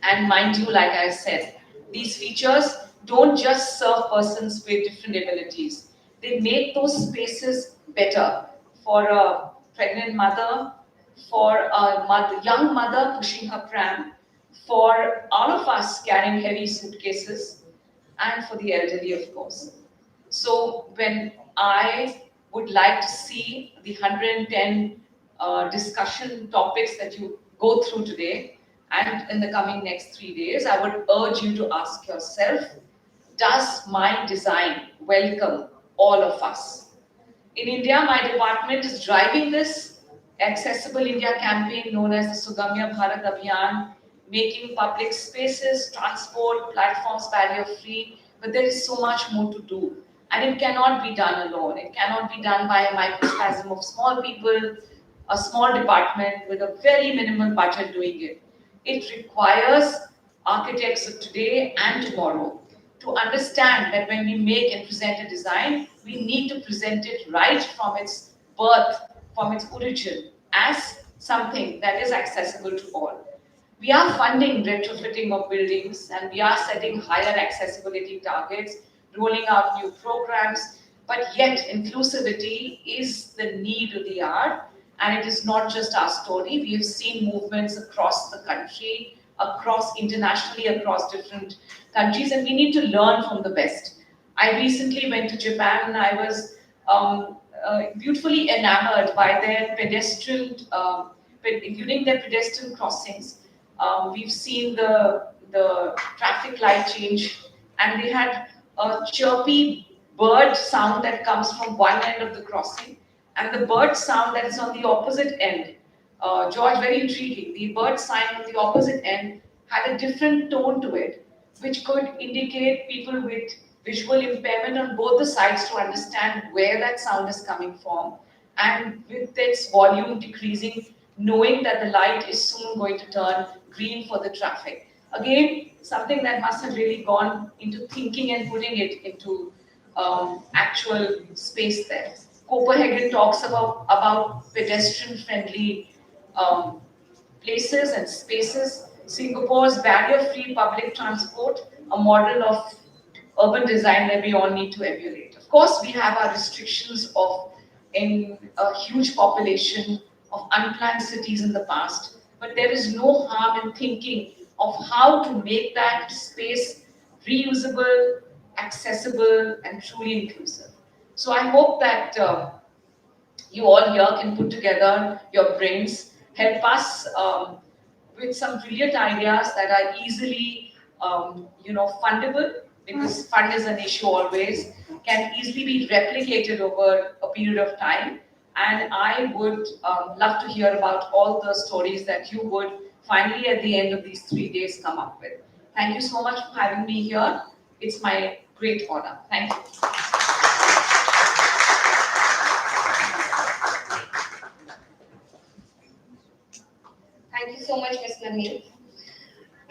[SPEAKER 8] And mind you, like I said, these features don't just serve persons with different abilities. They make those spaces better for a pregnant mother, for a young mother pushing her pram, for all of us carrying heavy suitcases, and for the elderly, of course. So when I would like to see the 110 discussion topics that you go through today and in the coming next 3 days, I would urge you to ask yourself, does my design welcome all of us? In India, my department is driving this Accessible India campaign known as the Sugamya Bharat Abhiyan, making public spaces, transport, platforms barrier-free, but there is so much more to do. And it cannot be done alone. It cannot be done by a microspasm of small people, a small department with a very minimal budget doing it. It requires architects of today and tomorrow to understand that when we make and present a design, we need to present it right from its birth, from its origin, as something that is accessible to all. We are funding retrofitting of buildings, and we are setting higher accessibility targets, rolling out new programs, but yet inclusivity is the need of the hour, and it is not just our story. We have seen movements across the country, across internationally, across different countries, and we need to learn from the best. I recently went to Japan, and I was beautifully enamored by their pedestrian, including their pedestrian crossings. We've seen the traffic light change, and they had a chirpy bird sound that comes from one end of the crossing, and the bird sound that is on the opposite end. George, very intriguing. The bird sign on the opposite end had a different tone to it, which could indicate people with visual impairment on both the sides to understand where that sound is coming from. And with its volume decreasing, knowing that the light is soon going to turn green for the traffic. Again, something that must have really gone into thinking and putting it into actual space there. Copenhagen talks about pedestrian-friendly places and spaces. Singapore's barrier-free public transport, a model of urban design that we all need to emulate. Of course, we have our restrictions of in a huge population of unplanned cities in the past, but there is no harm in thinking of how to make that space reusable, accessible, and truly inclusive. So I hope that you all here can put together your brains, help us with some brilliant ideas that are easily, fundable, because fund is an issue always, can easily be replicated over a period of time. And I would love to hear about all the stories that you would finally at the end of these 3 days come up with. Thank you so much for having me here. It's my great honor. Thank you.
[SPEAKER 5] Thank you so much, Ms. Nandini.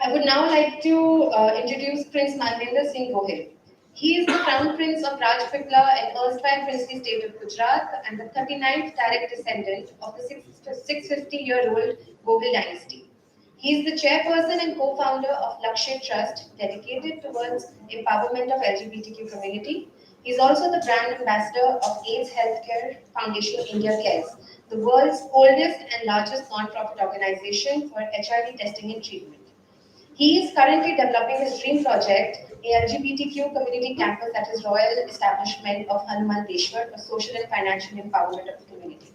[SPEAKER 5] I would now like to introduce Prince Manvinder Singh Gohil. He is the Crown Prince of Rajpipla and erstwhile princely state of Gujarat and the 39th direct descendant of the 650-year-old Gohil dynasty. He is the chairperson and co-founder of Lakshya Trust, dedicated towards empowerment of LGBTQ community. He is also the brand ambassador of AIDS Healthcare Foundation India Cares, the world's oldest and largest non-profit organization for HIV testing and treatment. He is currently developing his dream project, a LGBTQ community campus at his royal establishment of Hanumanteshwar for social and financial empowerment of the community.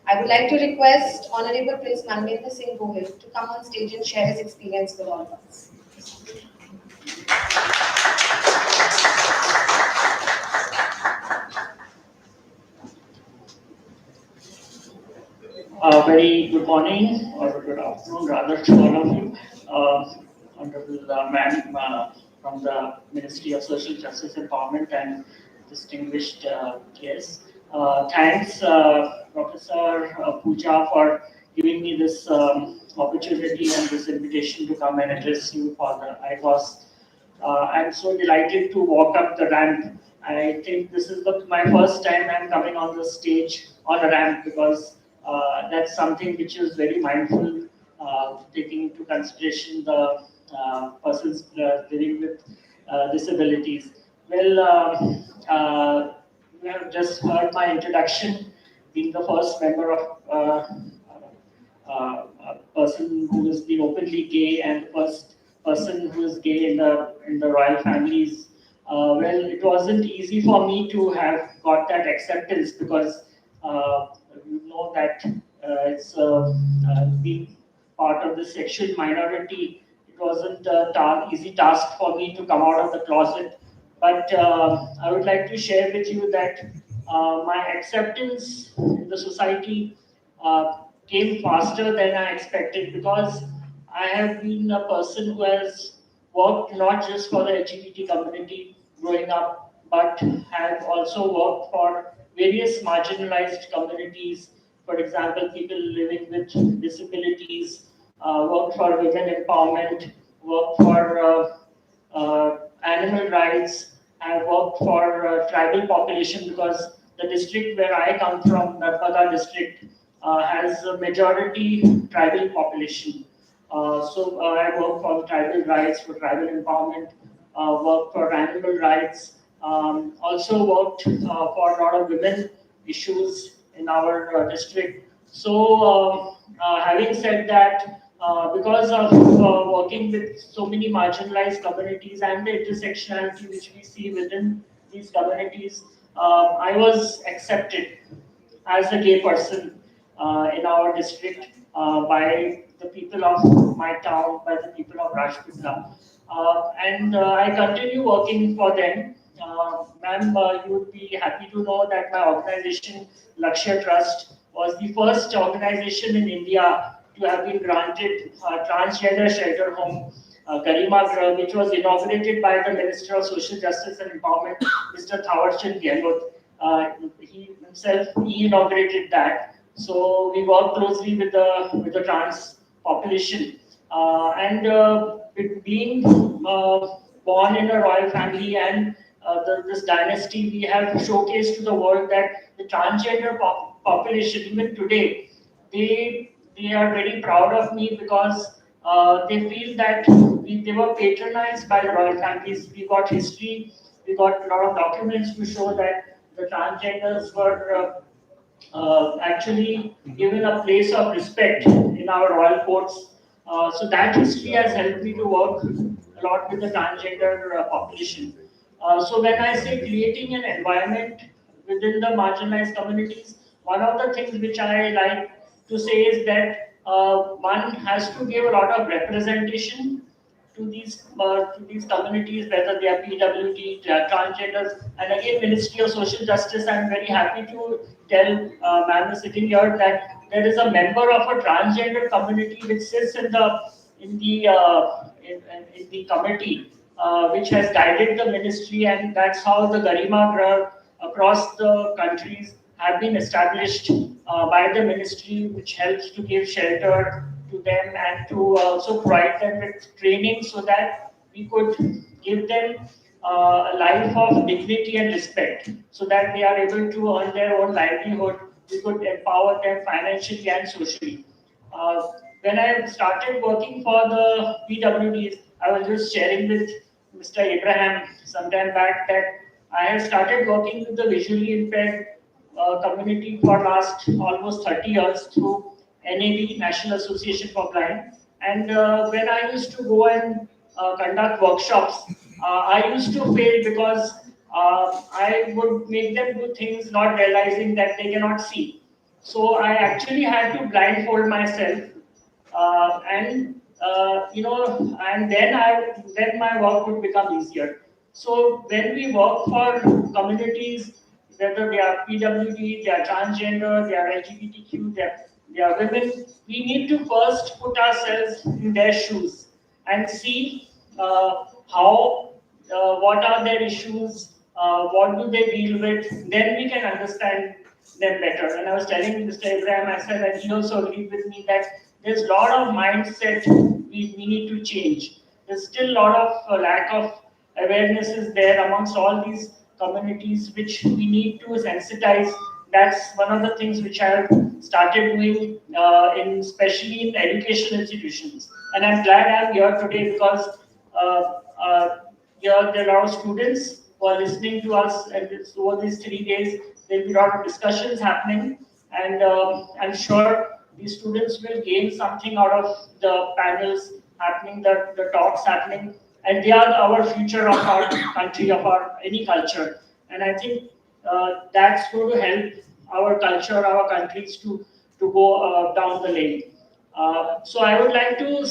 [SPEAKER 5] I would like to request Honorable Prince Manvinder Singh Gohil to come on stage and share his experience with all of us.
[SPEAKER 9] Very good morning or good afternoon, rather, to all of you. Honorable Ma'am from the Ministry of Social Justice Empowerment and distinguished guests. Thanks, Professor Pooja, for giving me this opportunity and this invitation to come and address you for the ICAAUS. I'm so delighted to walk up the ramp. I think this is my first time I'm coming on the stage on a ramp because that's something which is very mindful, taking into consideration the persons living with disabilities. Well, you have just heard my introduction, being the first member of a person who has been openly gay and the first person who is gay in the royal families. Well, it wasn't easy for me to have got that acceptance because you know that it's being part of the sexual minority. It wasn't a easy task for me to come out of the closet. But I would like to share with you that my acceptance in the society came faster than I expected because I have been a person who has worked not just for the LGBT community growing up, but have also worked for various marginalized communities. For example, people living with disabilities, worked for women empowerment, worked for animal rights. I worked for tribal population because the district where I come from, Narmada district, has a majority tribal population. So I work for tribal rights, for tribal empowerment, work for animal rights, also worked for a lot of women issues in our district. So having said that, because of working with so many marginalized communities and the intersectionality which we see within these communities, I was accepted as a gay person in our district by the people of my town, by the people of Rajpipla. And I continue working for them. Ma'am, you would be happy to know that my organization, Lakshya Trust, was the first organization in India to have been granted transgender shelter home, Garima Grah, which was inaugurated by the Minister of Social Justice and Empowerment, Mr. Thawarchand Gehlot. He himself inaugurated that. So we work closely with the trans population, and being born in a royal family and this dynasty, we have showcased to the world that the transgender population, even today, they are very proud of me because they feel that they were patronized by the royal families. We got history, we got a lot of documents to show that the transgenders were actually given a place of respect in our royal courts. So that history has helped me to work a lot with the transgender population. So when I say creating an environment within the marginalized communities, one of the things which I like to say is that one has to give a lot of representation to these communities, whether they are PWD, transgenders, and again Ministry of Social Justice. I'm very happy to tell ma'am sitting here that there is a member of a transgender community which sits in the in the committee which has guided the ministry, and that's how the Garima Grah across the countries have been established by the ministry, which helps to give shelter to them and to also provide them with training so that we could give them a life of dignity and respect so that they are able to earn their own livelihood. We could empower them financially and socially. When I started working for the PWDs, I was just sharing with Mr. Abraham some time back that I have started working with the visually impaired community for last almost 30 years through NAB, National Association for Blind. And when I used to go and conduct workshops, I used to fail because I would make them do things not realizing that they cannot see. So I actually had to blindfold myself, and then my work would become easier. So when we work for communities, whether they are PWD, they are transgender, they are LGBTQ, they are women, we need to first put ourselves in their shoes and see how, what are their issues, what do they deal with, then we can understand them better. And I was telling Mr. Abraham, I said, and he also agreed with me that there's a lot of mindset we need to change. There's still a lot of lack of awareness is there amongst all these communities, which we need to sensitize. That's one of the things which I have started doing, especially in educational institutions. And I'm glad I'm here today because here there are a lot of students who are listening to us, and over these 3 days there'll be a lot of discussions happening, and I'm sure these students will gain something out of the panels happening, the talks happening, and they are our future of our country, of our any culture. And I think that's going to help our culture, our countries to go down the lane. So I would like to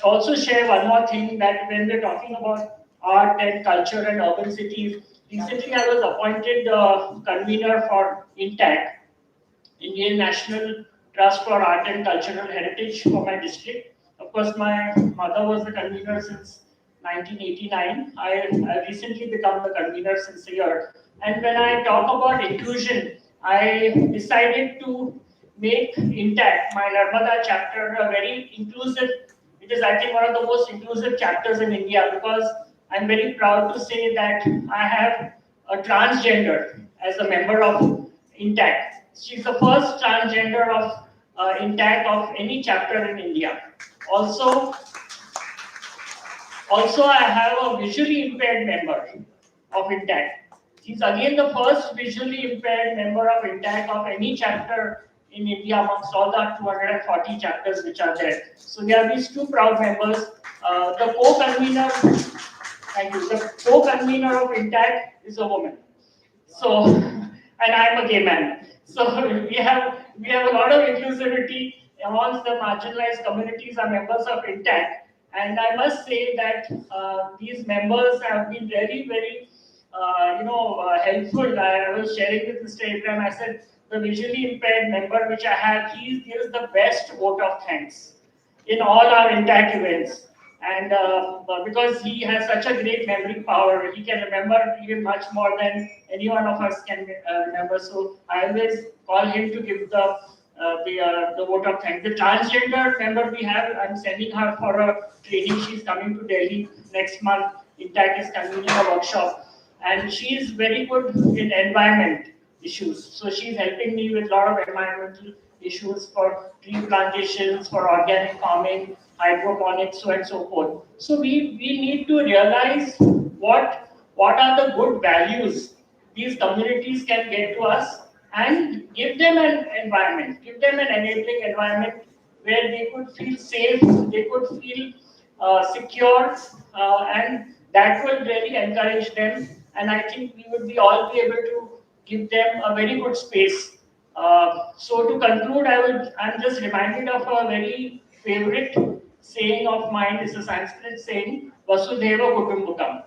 [SPEAKER 9] also share one more thing, that when we're talking about art and culture and urban cities, recently I was appointed convener for INTAC, Indian National Trust for Art and Cultural Heritage, for my district. Of course, my mother was the convener since 1989. I recently become the convener since a year. And when I talk about inclusion, I decided to make INTACT, my Narmada chapter, a very inclusive. It is, I think, one of the most inclusive chapters in India, because I'm very proud to say that I have a transgender as a member of INTACT. She's the first transgender of INTACT of any chapter in India. Also, I have a visually impaired member of INTACT. He's again the first visually impaired member of INTACT of any chapter in India amongst all the 240 chapters which are there. So we are these two proud members. The co-convener, thank you. The co-convener of INTACT is a woman. So, and I'm a gay man. So we have a lot of inclusivity amongst the marginalized communities are members of INTACT. And I must say that these members have been very, very, helpful. I was sharing with Mr. Abraham. I said the visually impaired member which I have, he gives the best vote of thanks in all our INTACT events. And because he has such a great memory power, he can remember even much more than any one of us can remember. So I always call him to give the vote of thanks. The transgender member we have, I'm sending her for a training. She's coming to Delhi next month. INTACT is convening a workshop, and she is very good in environment issues. So she's helping me with a lot of environmental issues for tree plantations, for organic farming, hydroponics, so and so forth. So we need to realize what are the good values these communities can get to us, and give them an environment, give them an enabling environment where they could feel safe, they could feel secure, and that will really encourage them. And I think we would all be able to give them a very good space. So to conclude, I'm just reminded of a very favorite saying of mine. It's a Sanskrit saying, Vasudhaiva Kutumbakam.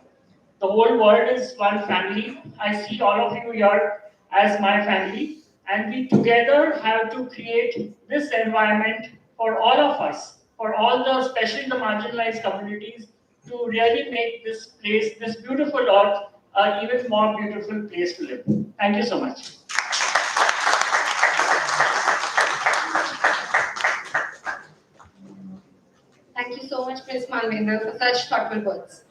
[SPEAKER 9] The whole world is one family. I see all of you here as my family, and we together have to create this environment for all of us, for all the, especially the marginalized communities, to really make this place, this beautiful earth, an even more beautiful place to live. Thank you so much.
[SPEAKER 5] Thank you so much, Prince Malvinder, for such thoughtful words.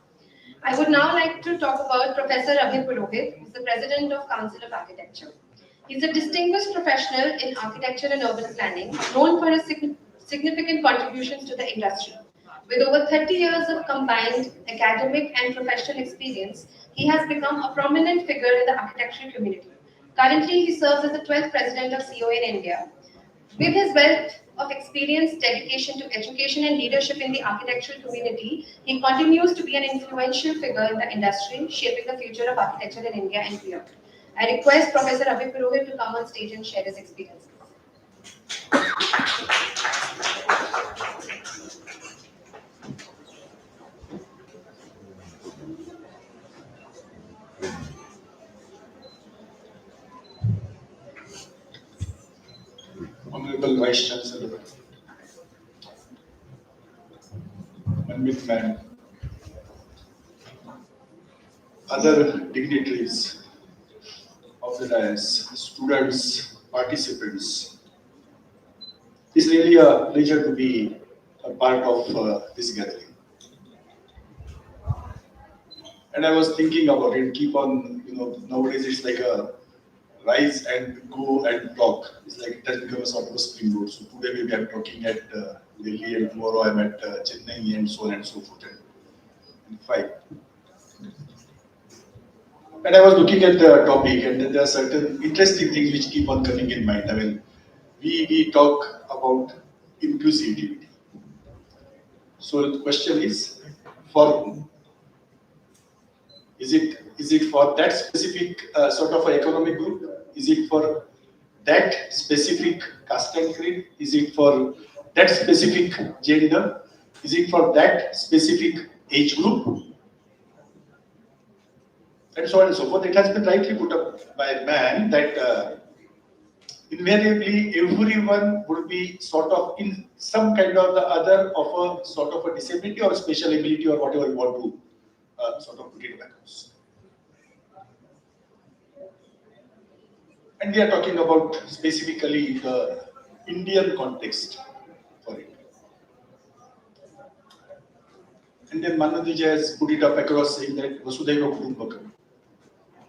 [SPEAKER 5] I would now like to talk about Professor Abhi Purohit, who is the President of Council of Architecture. He is a distinguished professional in architecture and urban planning, known for his significant contributions to the industry. With over 30 years of combined academic and professional experience, he has become a prominent figure in the architectural community. Currently, he serves as the 12th President of COA in India. With his wealth of experience, dedication to education and leadership in the architectural community, he continues to be an influential figure in the industry, shaping the future of architecture in India and beyond. I request Professor Abhi Purohit to come on stage and share his experiences.
[SPEAKER 10] Honorable Vice Chancellor, Manmit Ma'am, other dignitaries of the dais, students, participants, it's really a pleasure to be a part of this gathering. And I was thinking about it, keep on, nowadays it's like a rise and go and talk. It's like it has become a sort of a springboard. So today maybe I'm talking at Delhi and tomorrow I'm at Chennai and so on and so forth. And fine. And I was looking at the topic and then there are certain interesting things which keep on coming in mind. I mean, we talk about inclusivity. So the question is, is it for that specific sort of economic group? Is it for that specific caste and creed? Is it for that specific gender? Is it for that specific age group? And so on and so forth. It has been rightly put up by a man that invariably everyone would be sort of in some kind or the other of a sort of a disability or special ability or whatever you want to sort of put it across. And we are talking about specifically the Indian context for it. And then Manandiji has put it up across saying that Vasudhaiva Kutumbakam.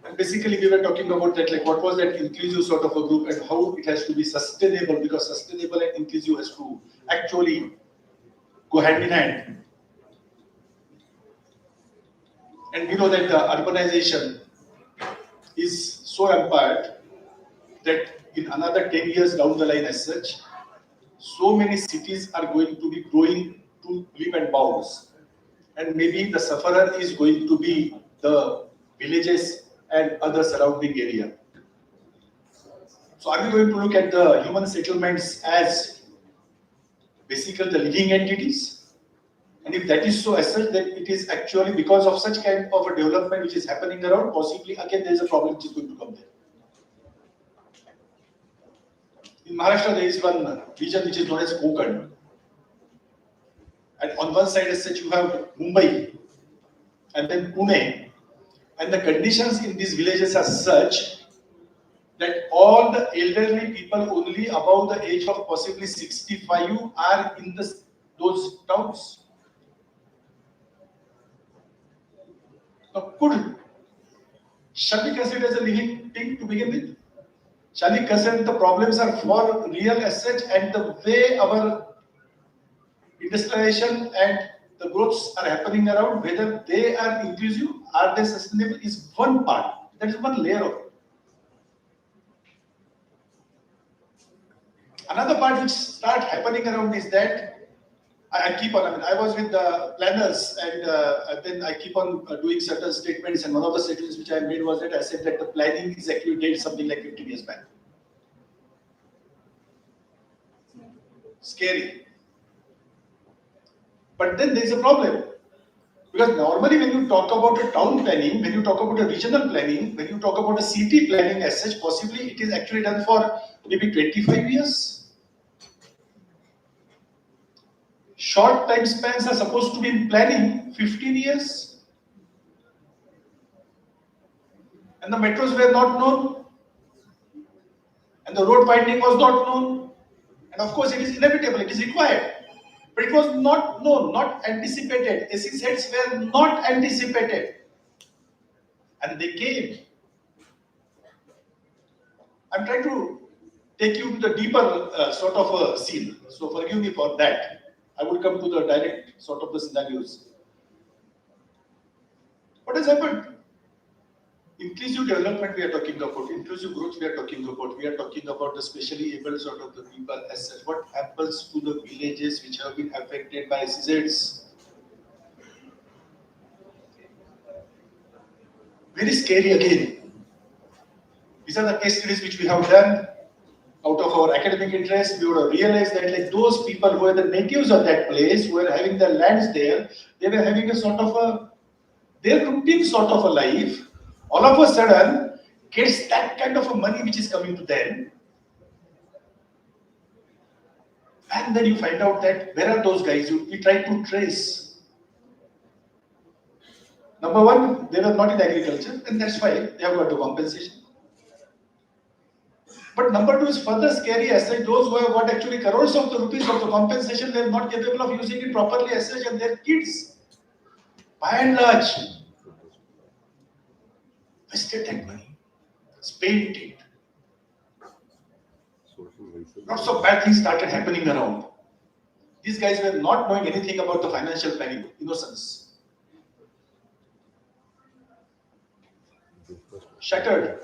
[SPEAKER 10] And basically we were talking about that, like what was that inclusive sort of a group and how it has to be sustainable, because sustainable and inclusive has to actually go hand in hand. And we know that the urbanization is so rampant that in another 10 years down the line as such, so many cities are going to be growing to leap and bounds. And maybe the sufferer is going to be the villages and other surrounding area. So are we going to look at the human settlements as basically the living entities? And if that is so as such, then it is actually because of such kind of a development which is happening around, possibly again there is a problem which is going to come there. In Maharashtra, there is one region which is known as Konkan. And on one side as such, you have Mumbai and then Pune. And the conditions in these villages are such that all the elderly people only above the age of possibly 65 are in those towns. Now, shall we consider as a living thing to begin with? Shall we consider the problems are for real as such, and the way our industrialization and the growths are happening around, whether they are inclusive, are they sustainable, is one part. That is one layer of it. Another part which starts happening around is that I keep on, I was with the planners and then I keep on doing certain statements, and one of the statements which I made was that I said that the planning is actually dated something like 15 years back. Scary. But then there is a problem. Because normally when you talk about a town planning, when you talk about a regional planning, when you talk about a city planning as such, possibly it is actually done for maybe 25 years. short time spans are supposed to be in planning 15 years. And the metros were not known. And the road widening was not known. And of course, it is inevitable, it is required. But it was not known, not anticipated. SEZs were not anticipated. And they came. I'm trying to take you to the deeper sort of a scene. So forgive me for that. I will come to the direct sort of the scenarios. What has happened? Inclusive development we are talking about, inclusive growth we are talking about the specially able sort of the people as such. What happens to the villages which have been affected by SEZs? Very scary again. These are the case studies which we have done out of our academic interest. We would have realized that like those people who are the natives of that place, who are having their lands there, they were having a sort of a, their routine sort of a life, all of a sudden gets that kind of a money which is coming to them. And then you find out that where are those guys? We try to trace. Number one, they were not in agriculture, and that's why they have got the compensation. But number two is further scary as such. Those who have got actually crores of the rupees of the compensation, they are not capable of using it properly as such, and their kids, by and large, wasted that money, spent it. Lots of bad things started happening around. These guys were not knowing anything about the financial planning, innocence. Shattered.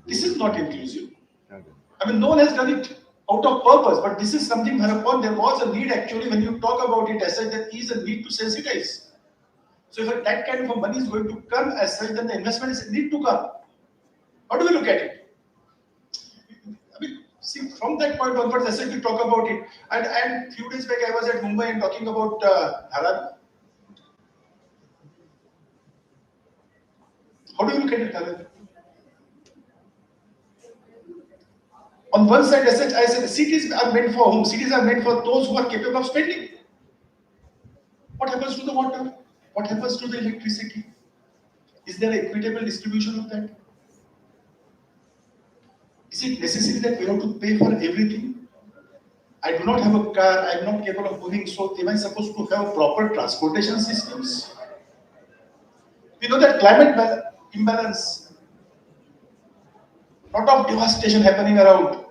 [SPEAKER 10] This is not inclusive. I mean, no one has done it out of purpose, but this is something whereupon there was a need actually when you talk about it as such, there is a need to sensitize. So if that kind of money is going to come as such, then the investment is need to come. How do we look at it? I mean, see, from that point onwards, as such, we talk about it. And few days back, I was at Mumbai and talking about Haran. How do you look at it, Haran? On one side, as such, I said, cities are meant for whom? Cities are meant for those who are capable of spending. What happens to the water? What happens to the electricity? Is there an equitable distribution of that? Is it necessary that we have to pay for everything? I do not have a car, I am not capable of moving, so am I supposed to have proper transportation systems? We know that climate imbalance, lot of devastation happening around.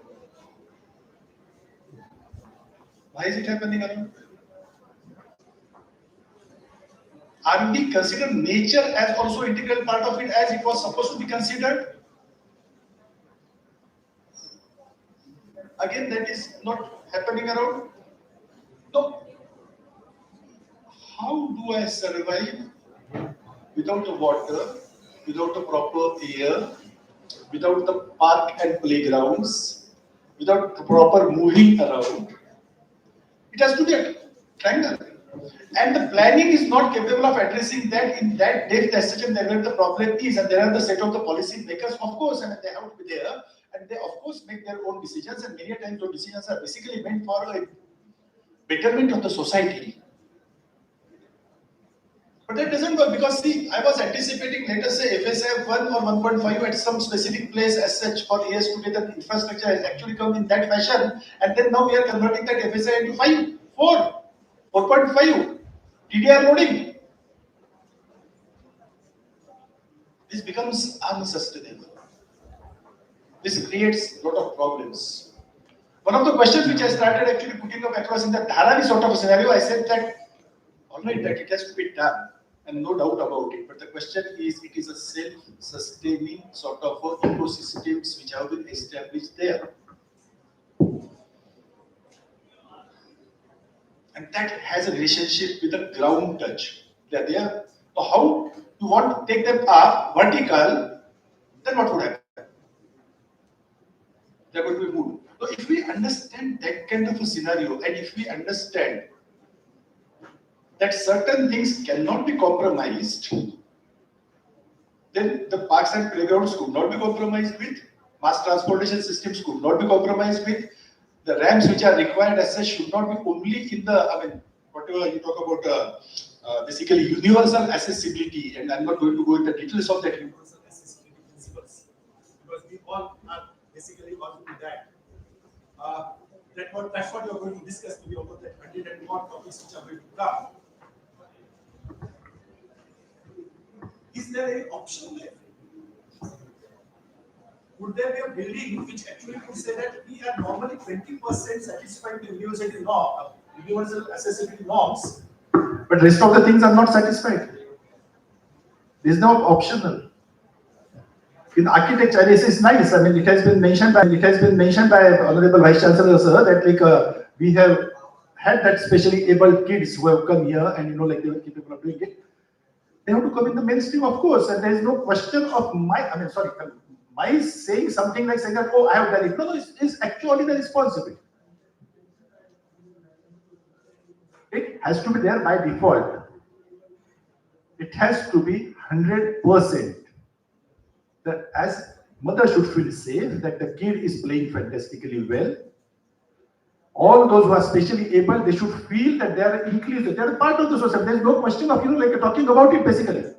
[SPEAKER 10] Why is it happening around? Are we consider nature as also integral part of it as it was supposed to be considered? Again, that is not happening around. No. How do I survive without the water, without the proper air, without the park and playgrounds, without the proper moving around? It has to be a triangle. And the planning is not capable of addressing that in that depth as such, and where the problem is, and there are the set of the policy makers, of course, and they have to be there, and they of course make their own decisions, and many times those decisions are basically meant for a betterment of the society. But that doesn't work because see, I was anticipating, let us say, FSI 1 or 1.5 at some specific place as such for years to get the infrastructure has actually come in that fashion, and then now we are converting that FSI into 5, 4, 4.5, TDR loading. This becomes unsustainable. This creates a lot of problems. One of the questions which I started actually putting up across in the Dharani sort of a scenario, I said that, all right, that it has to be done, and no doubt about it. But the question is, it is a self-sustaining sort of ecosystems which have been established there. And that has a relationship with the ground touch. They are there. So how you want to take them up vertical, then what would happen? They are going to be moved. So if we understand that kind of a scenario, and if we understand that certain things cannot be compromised, then the parks and playgrounds could not be compromised with, mass transportation systems could not be compromised with, the ramps which are required as such should not be only in the, I mean, whatever you talk about, basically universal accessibility, and I'm not going to go into the details of that universal accessibility principles, because we all are basically all into that. That's what you're going to discuss maybe about that 100 and more topics which are going to come. Is there any option left? Would there be a building which actually could say that we are normally 20% satisfied with university norm, universal accessibility norms, but rest of the things are not satisfied? This is now optional. In architecture, this is nice. I mean, it has been mentioned by Honorable Vice Chancellor sir that like we have had that specially able kids who have come here and like they were capable of doing it. They have to come in the mainstream, of course, and there is no question of my saying something like saying that, oh, I have done it. No, it's actually the responsibility. It has to be there by default. It has to be 100%. That as mother should feel safe that the kid is playing fantastically well. All those who are specially able, they should feel that they are inclusive. They are part of the society. There is no question of like talking about it basically.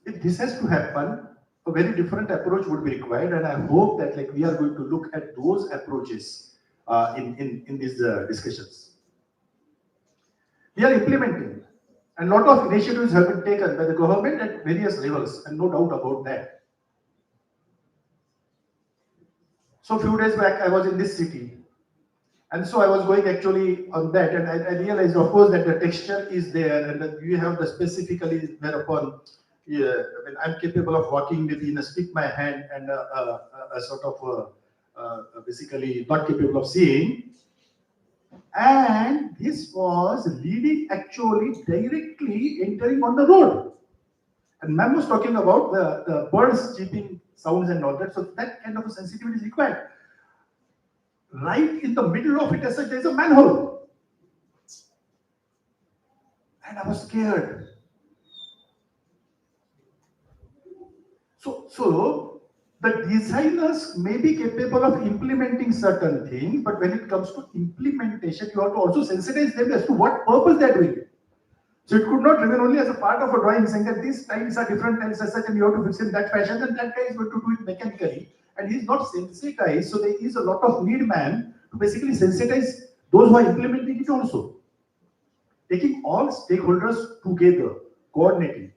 [SPEAKER 10] If this has to happen, a very different approach would be required, and I hope that like we are going to look at those approaches in these discussions. We are implementing, and a lot of initiatives have been taken by the government at various levels, and no doubt about that. So a few days back, I was in this city, and so I was going actually on that, and I realized, of course, that the texture is there, and that you have the specifically whereupon. Yeah, I mean, I'm capable of walking maybe in a stick my hand and a sort of basically not capable of seeing. And this was leading actually directly entering on the road. And ma'am was talking about the birds chirping sounds and all that. So that kind of a sensitivity is required. Right in the middle of it, as such, there's a manhole. And I was scared. So the designers may be capable of implementing certain things, but when it comes to implementation, you have to also sensitize them as to what purpose they are doing it. So it could not remain only as a part of a drawing saying that these tiles are different tiles as such and you have to fix in that fashion, and that guy is going to do it mechanically. And he's not sensitized, so there is a lot of need, man, to basically sensitize those who are implementing it also. Taking all stakeholders together, coordinating.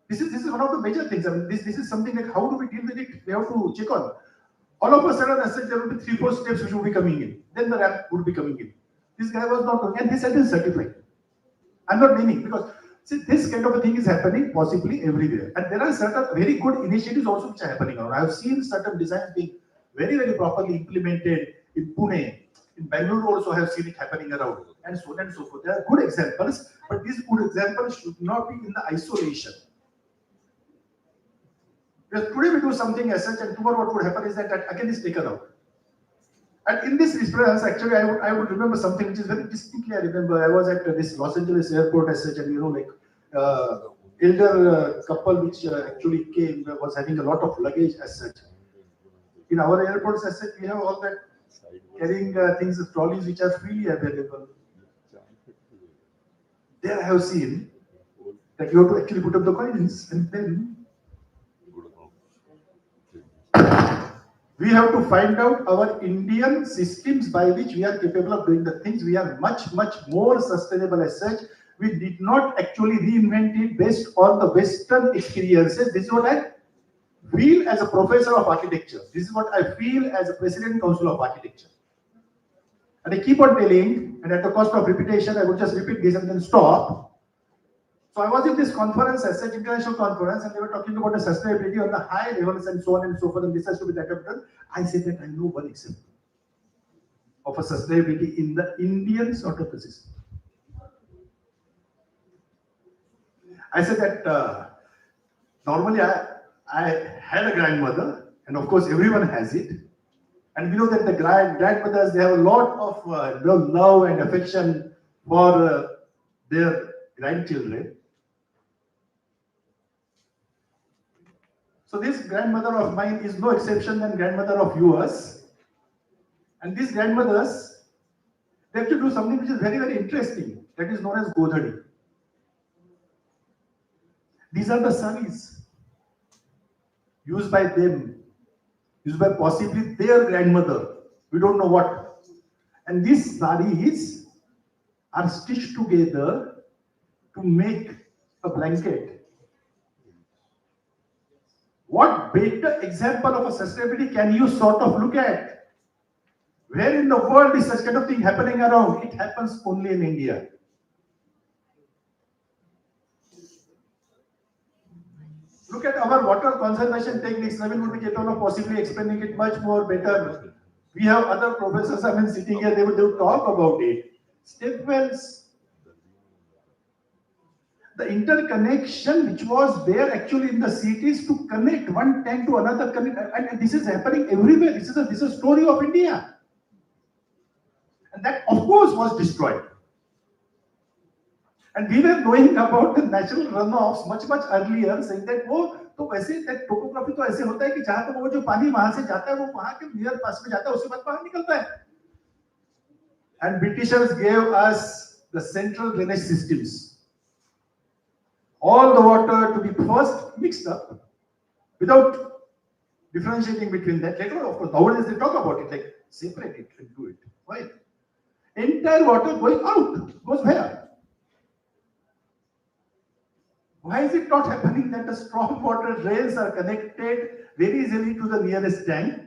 [SPEAKER 10] This is one of the major things. I mean, this is something like how do we deal with it? We have to check on. All of a sudden, as such, there will be 3-4 steps which will be coming in. Then the ramp would be coming in. This guy was not doing, and this has been certified. I'm not meaning because see, this kind of a thing is happening possibly everywhere, and there are certain very good initiatives also which are happening around. I have seen certain designs being very, very properly implemented in Pune. In Bangalore also, I have seen it happening around, and so on and so forth. There are good examples, but these good examples should not be in the isolation. Because today we do something as such, and tomorrow what would happen is that again is taken out. And in this reference, actually, I would remember something which is very distinctly. I remember I was at this Los Angeles airport as such, and like elder couple which actually came was having a lot of luggage as such. In our airports as such, we have all that carrying things, trolleys which are freely available. There I have seen that you have to actually put up the coins, and then we have to find out our Indian systems by which we are capable of doing the things. We are much, much more sustainable as such. We did not actually reinvent it based on the Western experiences. This is what I feel as a professor of architecture. This is what I feel as a president council of architecture. And I keep on telling, and at the cost of repetition, I would just repeat this and then stop. So I was in this conference, as such international conference, and they were talking about the sustainability on the high levels and so on and so forth, and this has to be that done. I said that I know one example of a sustainability in the Indian sort of a system. I said that normally I had a grandmother, and of course everyone has it. And we know that the grandmothers, they have a lot of love and affection for their grandchildren.
[SPEAKER 11] So this grandmother of mine is no exception than grandmother of yours. And these grandmothers, they have to do something which is very, very interesting. That is known as Godhadi. These are the saris used by them, used by possibly their grandmother. We don't know what. And these saris are stitched together to make a blanket. What better example of a sustainability can you sort of look at? Where in the world is such kind of thing happening around? It happens only in India. Look at our water conservation techniques. Navin would be capable of possibly explaining it much more better. We have other professors, sitting here, they would talk about it. Step wells. The interconnection which was there actually in the cities to connect one tank to another, and this is happening everywhere. This is a story of India. And that, of course, was destroyed. And we were knowing about the natural runoffs much earlier, saying that तो वैसे that topography तो ऐसे होता है कि जहां तक वो जो पानी वहां से जाता है वो वहां के नियर पास में जाता है उसके बाद बाहर निकलता है. And Britishers gave us the central drainage systems. All the water to be first mixed up without differentiating between that. Later, of course, nowadays they talk about it like separate it and do it. Why? Entire water going out goes where? Why is it not happening that the storm water drains are connected very easily to the nearest tank?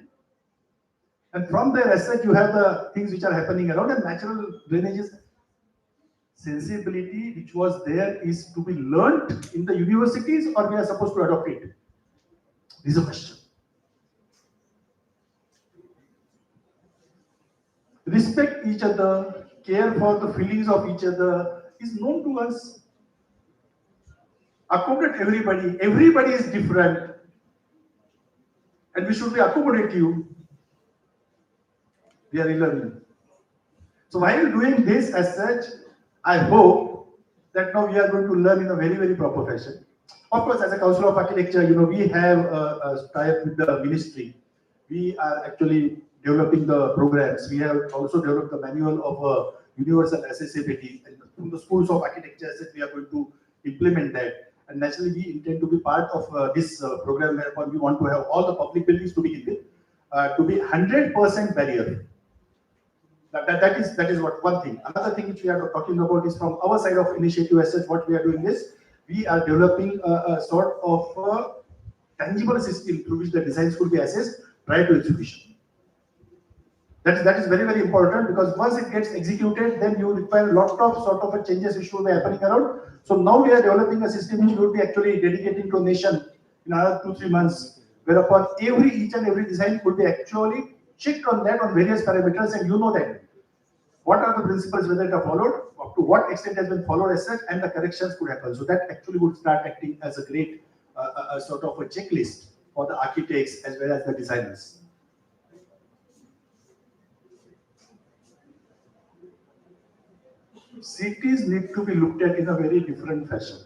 [SPEAKER 11] And from there, as such, you have the things which are happening around, and natural drainages sensibility which was there is to be learnt in the universities, or we are supposed to adopt it? This is a question. Respect each other, care for the feelings of each other is known to us. Accommodate everybody. Everybody is different. And we should be accommodative. We are learning. So while doing this as such, I hope that now we are going to learn in a very, very proper fashion. Of course, as a Council of Architecture, we have a tie-up with the ministry. We are actually developing the programs. We have also developed the manual of universal accessibility. And from the schools of architecture, we are going to implement that. And naturally, we intend to be part of this program whereupon we want to have all the public buildings to begin with, to be 100% barrier. That is what one thing. Another thing which we are talking about is from our side of initiative as such, what we are doing is, we are developing a sort of tangible system through which the designs could be assessed prior to execution. That is very, very important, because once it gets executed, then you require a lot of sort of changes which will be happening around. So now we are developing a system which we will be actually dedicating to a nation in another 2-3 months, whereupon each and every design could be actually checked on that on various parameters, and that what are the principles, whether they are followed, up to what extent has been followed as such, and the corrections could happen. So that actually would start acting as a great sort of a checklist for the architects as well as the designers. Cities need to be looked at in a very different fashion.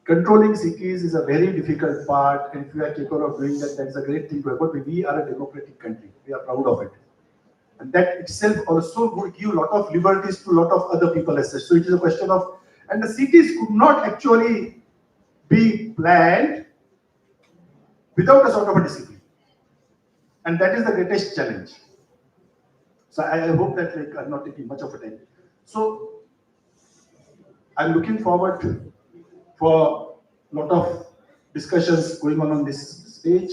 [SPEAKER 11] Controlling cities is a very difficult part, and if we are capable of doing that, that's a great thing to have. But we are a democratic country. We are proud of it. And that itself also would give a lot of liberties to a lot of other people as such. So it is a question of, and the cities could not actually be planned without a sort of a discipline. And that is the greatest challenge. So I hope that I'm not taking much of a time. So I'm looking forward for a lot of discussions going on this stage.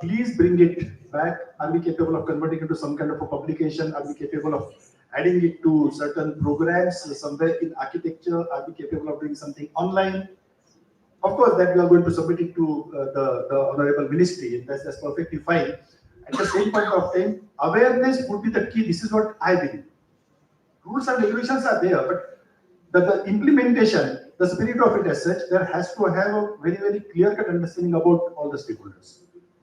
[SPEAKER 11] Please bring it back. Are we capable of converting it into some kind of a publication? Are we capable of adding it to certain programs somewhere in architecture? Are we capable of doing something online? Of course, that we are going to submit it to the Honorable Ministry, and that's perfectly fine. At the same point of time, awareness would be the key. This is what I believe. Rules and regulations are there, but the implementation, the spirit of it as such, there has to have a very, very clear-cut understanding about all the stakeholders.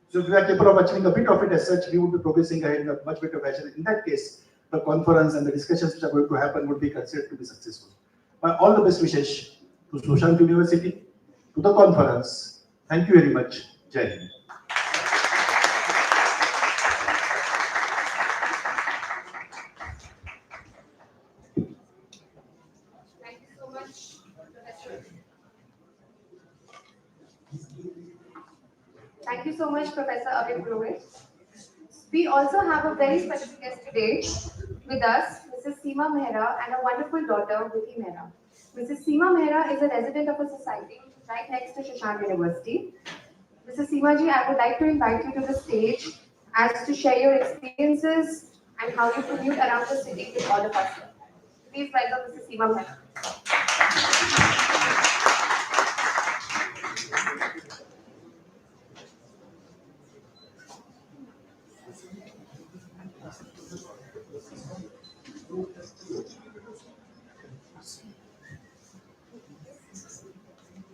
[SPEAKER 11] So if we are capable of achieving a bit of it as such, we would be progressing ahead in a much better fashion. In that case, the conference and the discussions which are going to happen would be considered to be successful. All the best wishes to Sushant University, to the conference. Thank you very much. Jai Hind.
[SPEAKER 5] Thank you so much, Professor. Thank you so much, Professor Avik Browett. We also have a very special guest today with us, Mrs. Seema Mehra, and a wonderful daughter, Vicky Mehra. Mrs. Seema Mehra is a resident of a society right next to Shashank University. Mrs. Seema ji, I would like to invite you to the stage as to share your experiences and how you commute around the city with all of us. Please welcome Mrs. Seema Mehra.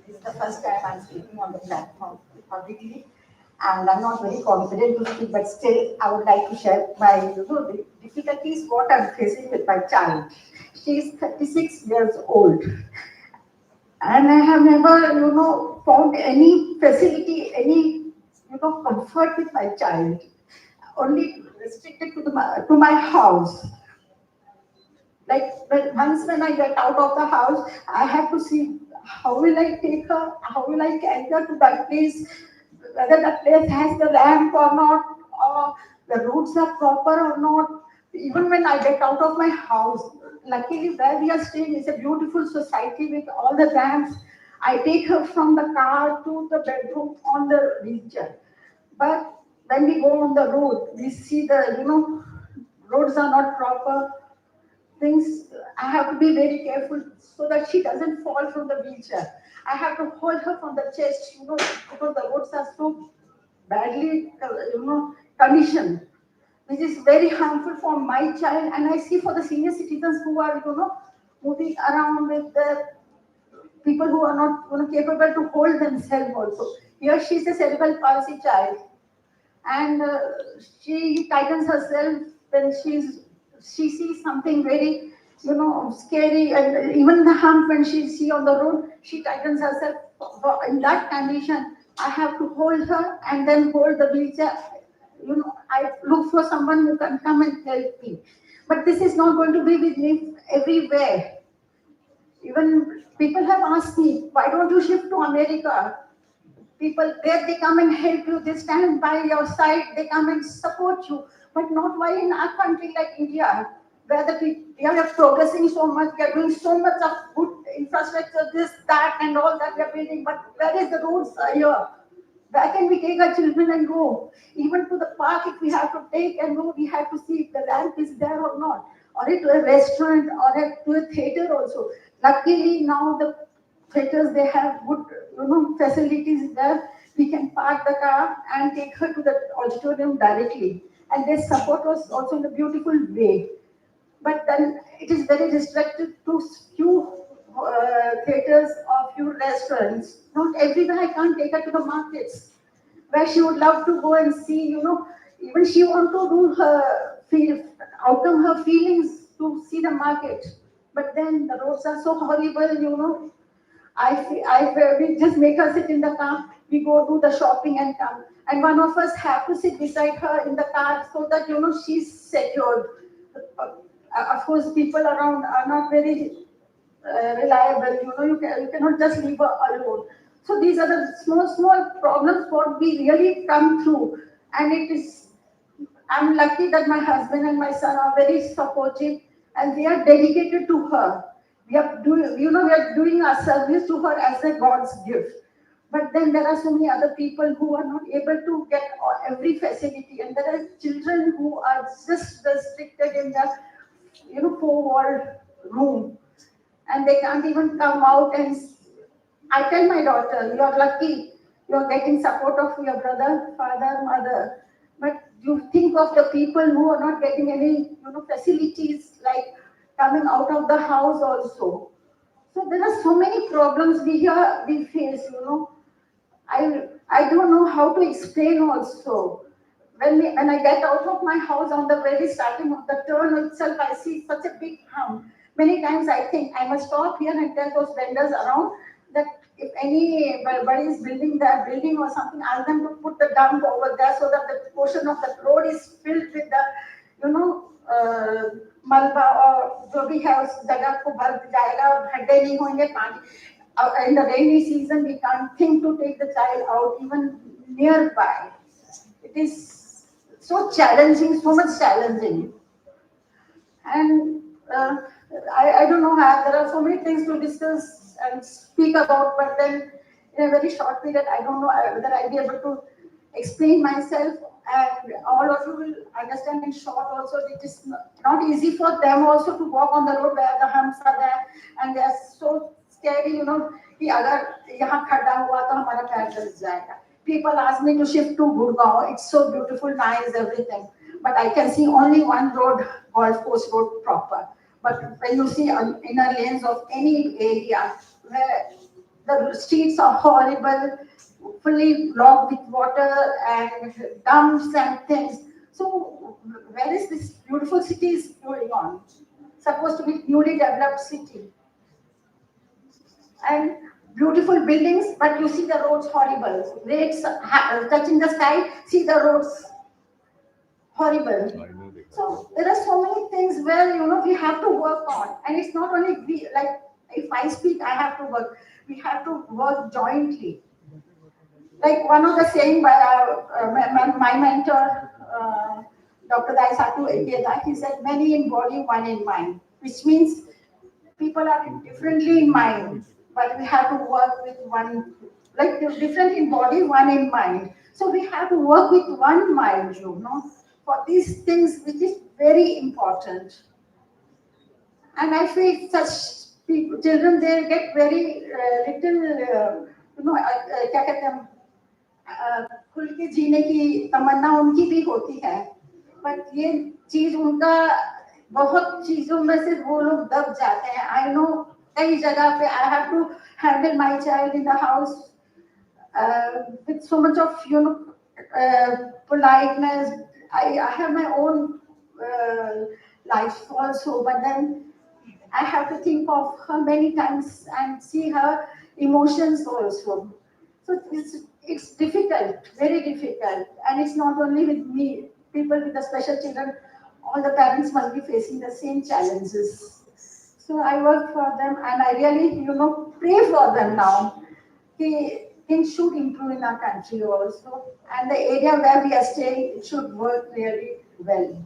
[SPEAKER 12] It's the first time I'm speaking on the platform publicly, and I'm not very confident to speak, but still I would like to share my the difficulties what I'm facing with my child. She is 36 years old, and I have never, found any facility, any, comfort with my child. Only restricted to my house. Like when I get out of the house, I have to see how will I take her, how will I carry her to that place, whether that place has the ramp or not, or the roads are proper or not. Even when I get out of my house, luckily where we are staying is a beautiful society with all the ramps. I take her from the car to the bedroom on the wheelchair. But when we go on the road, we see roads are not proper. Things, I have to be very careful so that she doesn't fall from the wheelchair. I have to hold her from the chest, because the roads are so badly, conditioned, which is very harmful for my child. And I see for the senior citizens who are, moving around with the people who are not, capable to hold themselves also. Here she is a cerebral palsy child, and she tightens herself when she sees something very scary, and even the hump when she see on the road, she tightens herself. In that condition, I have to hold her and then hold the wheelchair. I look for someone who can come and help me, but this is not going to be with me everywhere. Even people have asked me, why don't you shift to America? People there, they come and help you, they stand by your side, they come and support you. But not why in our country like India, where we are progressing so much, we are doing so much of good infrastructure, this, that, and all that we are building. But where is the roads here? Where can we take our children and go? Even to the park, if we have to take and go, we have to see if the ramp is there or not, or to a restaurant, or to a theater also. Luckily, now the theaters, they have good, facilities there. We can park the car and take her to the auditorium directly, and they support us also in a beautiful way. But then it is very restricted to few theaters or few restaurants. Not everywhere I can't take her to the markets, where she would love to go and see, even she want to do her out of her feelings to see the market. But then the roads are so horrible. We just make her sit in the car. We go do the shopping and come. And one of us have to sit beside her in the car so that she's secured. Of course, people around are not very reliable. You cannot just leave her alone. So these are the small problems what we really come through. And I'm lucky that my husband and my son are very supportive, and they are dedicated to her. We are doing our service to her as a God's gift. But then there are so many other people who are not able to get every facility, and there are children who are just restricted in the four-wall room, and they can't even come out. And I tell my daughter, you are lucky, you are getting support of your brother, father, mother. But you think of the people who are not getting any facilities, like coming out of the house also. So there are so many problems we face. I don't know how to explain also. When I get out of my house on the very starting of the turn itself, I see such a big hump. Many times I think I must stop here and tell those vendors around that if anybody is building their building or something, ask them to put the dump over there so that the portion of the road is filled with the, मलबा और जो भी है उस जगह को भर जाएगा और खड्डे नहीं होंगे पानी. In the rainy season, we can't think to take the child out even nearby. It is so challenging, so much challenging. And I don't know how, there are so many things to discuss and speak about, but then in a very short period, I don't know whether I'll be able to explain myself, and all of you will understand in short also. It is not easy for them also to walk on the road where the humps are there, and they are so scary, कि अगर यहाँ खड्डा हुआ तो हमारा पैर दस जाएगा. People ask me to shift to Gurgaon. It's so beautiful, nice, everything. But I can see only one road, Golf Course Road proper. But when you see inner lanes of any area where the streets are horrible, fully blocked with water and dumps and things. So where is this beautiful city is going on? Supposed to be newly developed city. And beautiful buildings, but you see the roads horrible. Rates touching the sky, see the roads horrible. So there are so many things where we have to work on, and it's not only we, like if I speak, I have to work. We have to work jointly. Like one of the saying by my mentor, Dr. Daisatu Ekeda, he said, "Many in body, one in mind," which means people are differently in mind, but we have to work with one, like different in body, one in mind. So we have to work with one mind, for these things, which is very important. And I feel such people, children, they get very little, क्या कहते हैं, खुल के जीने की तमन्ना उनकी भी होती है, but ये चीज उनका बहुत चीजों में से वो लोग दब जाते हैं. I know कई जगह पे I have to handle my child in the house with so much of politeness. I have my own life also, but then I have to think of her many times and see her emotions also. So it's difficult, very difficult, and it's not only with me. People with the special children, all the parents must be facing the same challenges. So I work for them, and I really, pray for them now. Things should improve in our country also, and the area where we are staying, it should work really well.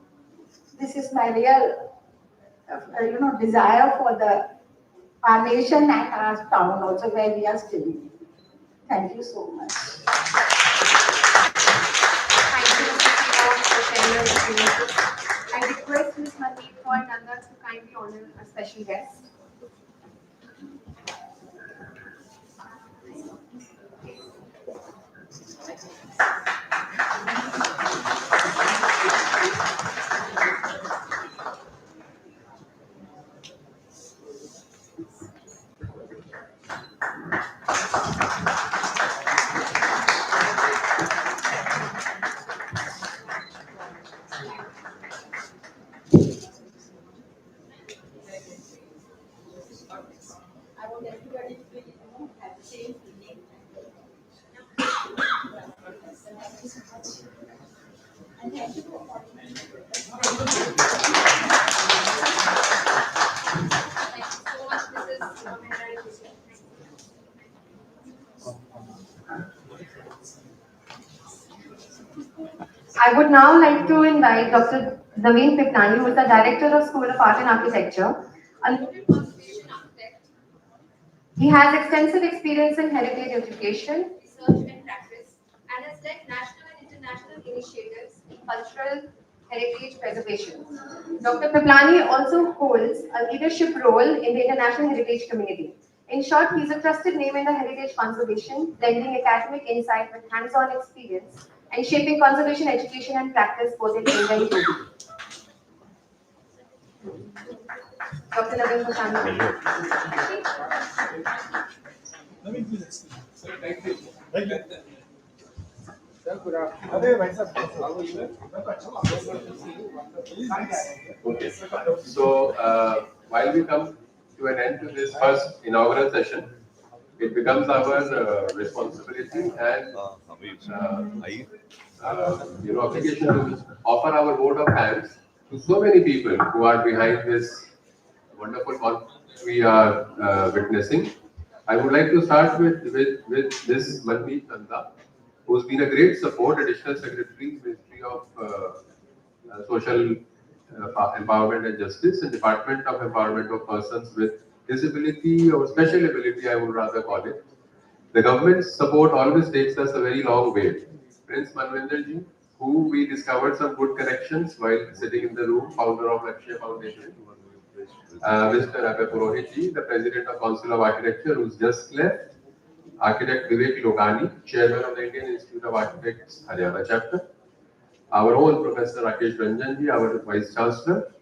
[SPEAKER 12] This is my real, desire for our nation and our town also where we are staying. Thank you so much.
[SPEAKER 2] Thank you, Mr. Sriram, for sharing your experiences. I request Ms. Mandeep Kaur Nanda to kindly honor a special guest. I would now like to invite Dr. Naveen Pipnani, who is the Director of School of Art and Architecture, a noted conservation architect. He has extensive experience in heritage education, research and practice, and has led national and international initiatives in cultural heritage preservation. Dr. Pipnani also holds a leadership role in the international heritage community. In short, he is a trusted name in the heritage conservation, blending academic insight with hands-on experience and shaping conservation education and practice both in India and globally. Dr. Naveen Pipnani.
[SPEAKER 4] Okay. So while we come to an end to this first inaugural session,
[SPEAKER 13] it becomes our responsibility and obligation to offer our vote of thanks to so many people who are behind this wonderful conference we are witnessing. I would like to start with this Manmeet Nanda, who's been a great support, Additional Secretary, Ministry of Social Empowerment and Justice, and Department of Empowerment of Persons with Disability or Special Ability, I would rather call it. The government's support always takes us a very long way. Prince Manvinder ji, who we discovered some good connections while sitting in the room, founder of Lakshya Foundation. Mr. Abhay Purohit ji, the President of Council of Architecture, who's just left. Architect Vivek Logani, Chairman of the Indian Institute of Architects, Haryana chapter. Our own Professor Rakesh Ranjan ji, our Vice Chancellor.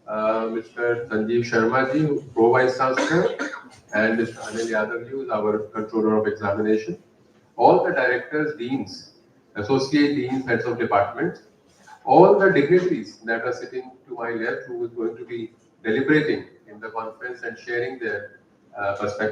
[SPEAKER 13] Mr. Sanjeev Sharma ji, Pro Vice Chancellor. And Mr. Anil Yadav ji, our Controller of Examination. All the directors, deans, associate deans, heads of departments, all the dignitaries that are sitting to my left, who is going to be deliberating in the conference and sharing their perspective.